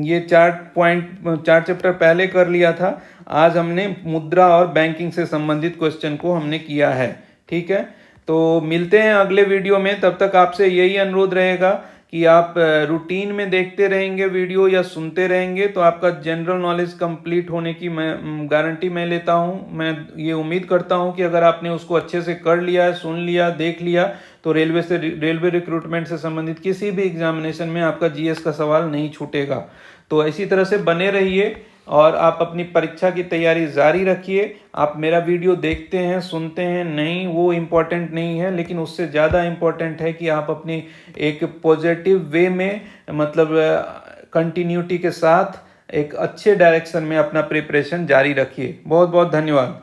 ये 4 चैप्टर पहले कर लिया था। आज हमने मुद्रा और बैंकिंग से संबंधित क्वेश्चन को हमने किया है। ठीक है, तो मिलते हैं अगले वीडियो में। तब तक आपसे यही अनुरोध रहेगा कि आप रूटीन में देखते रहेंगे वीडियो या सुनते रहेंगे तो आपका जनरल नॉलेज कंप्लीट होने की मैं गारंटी मैं लेता हूं। मैं ये उम्मीद करता हूं कि अगर आपने उसको अच्छे से कर लिया, सुन लिया, देख लिया तो रेलवे रिक्रूटमेंट से संबंधित किसी भी एग्जामिनेशन में आपका जीएस का सवाल नहीं छूटेगा। तो इसी तरह से बने रहिए और आप अपनी परीक्षा की तैयारी जारी रखिए। आप मेरा वीडियो देखते हैं, सुनते हैं, नहीं वो इम्पोर्टेंट नहीं है, लेकिन उससे ज़्यादा इम्पोर्टेंट है कि आप अपनी एक पॉजिटिव वे में मतलब कंटिन्यूटी के साथ एक अच्छे डायरेक्शन में अपना प्रिपरेशन जारी रखिए। बहुत बहुत धन्यवाद।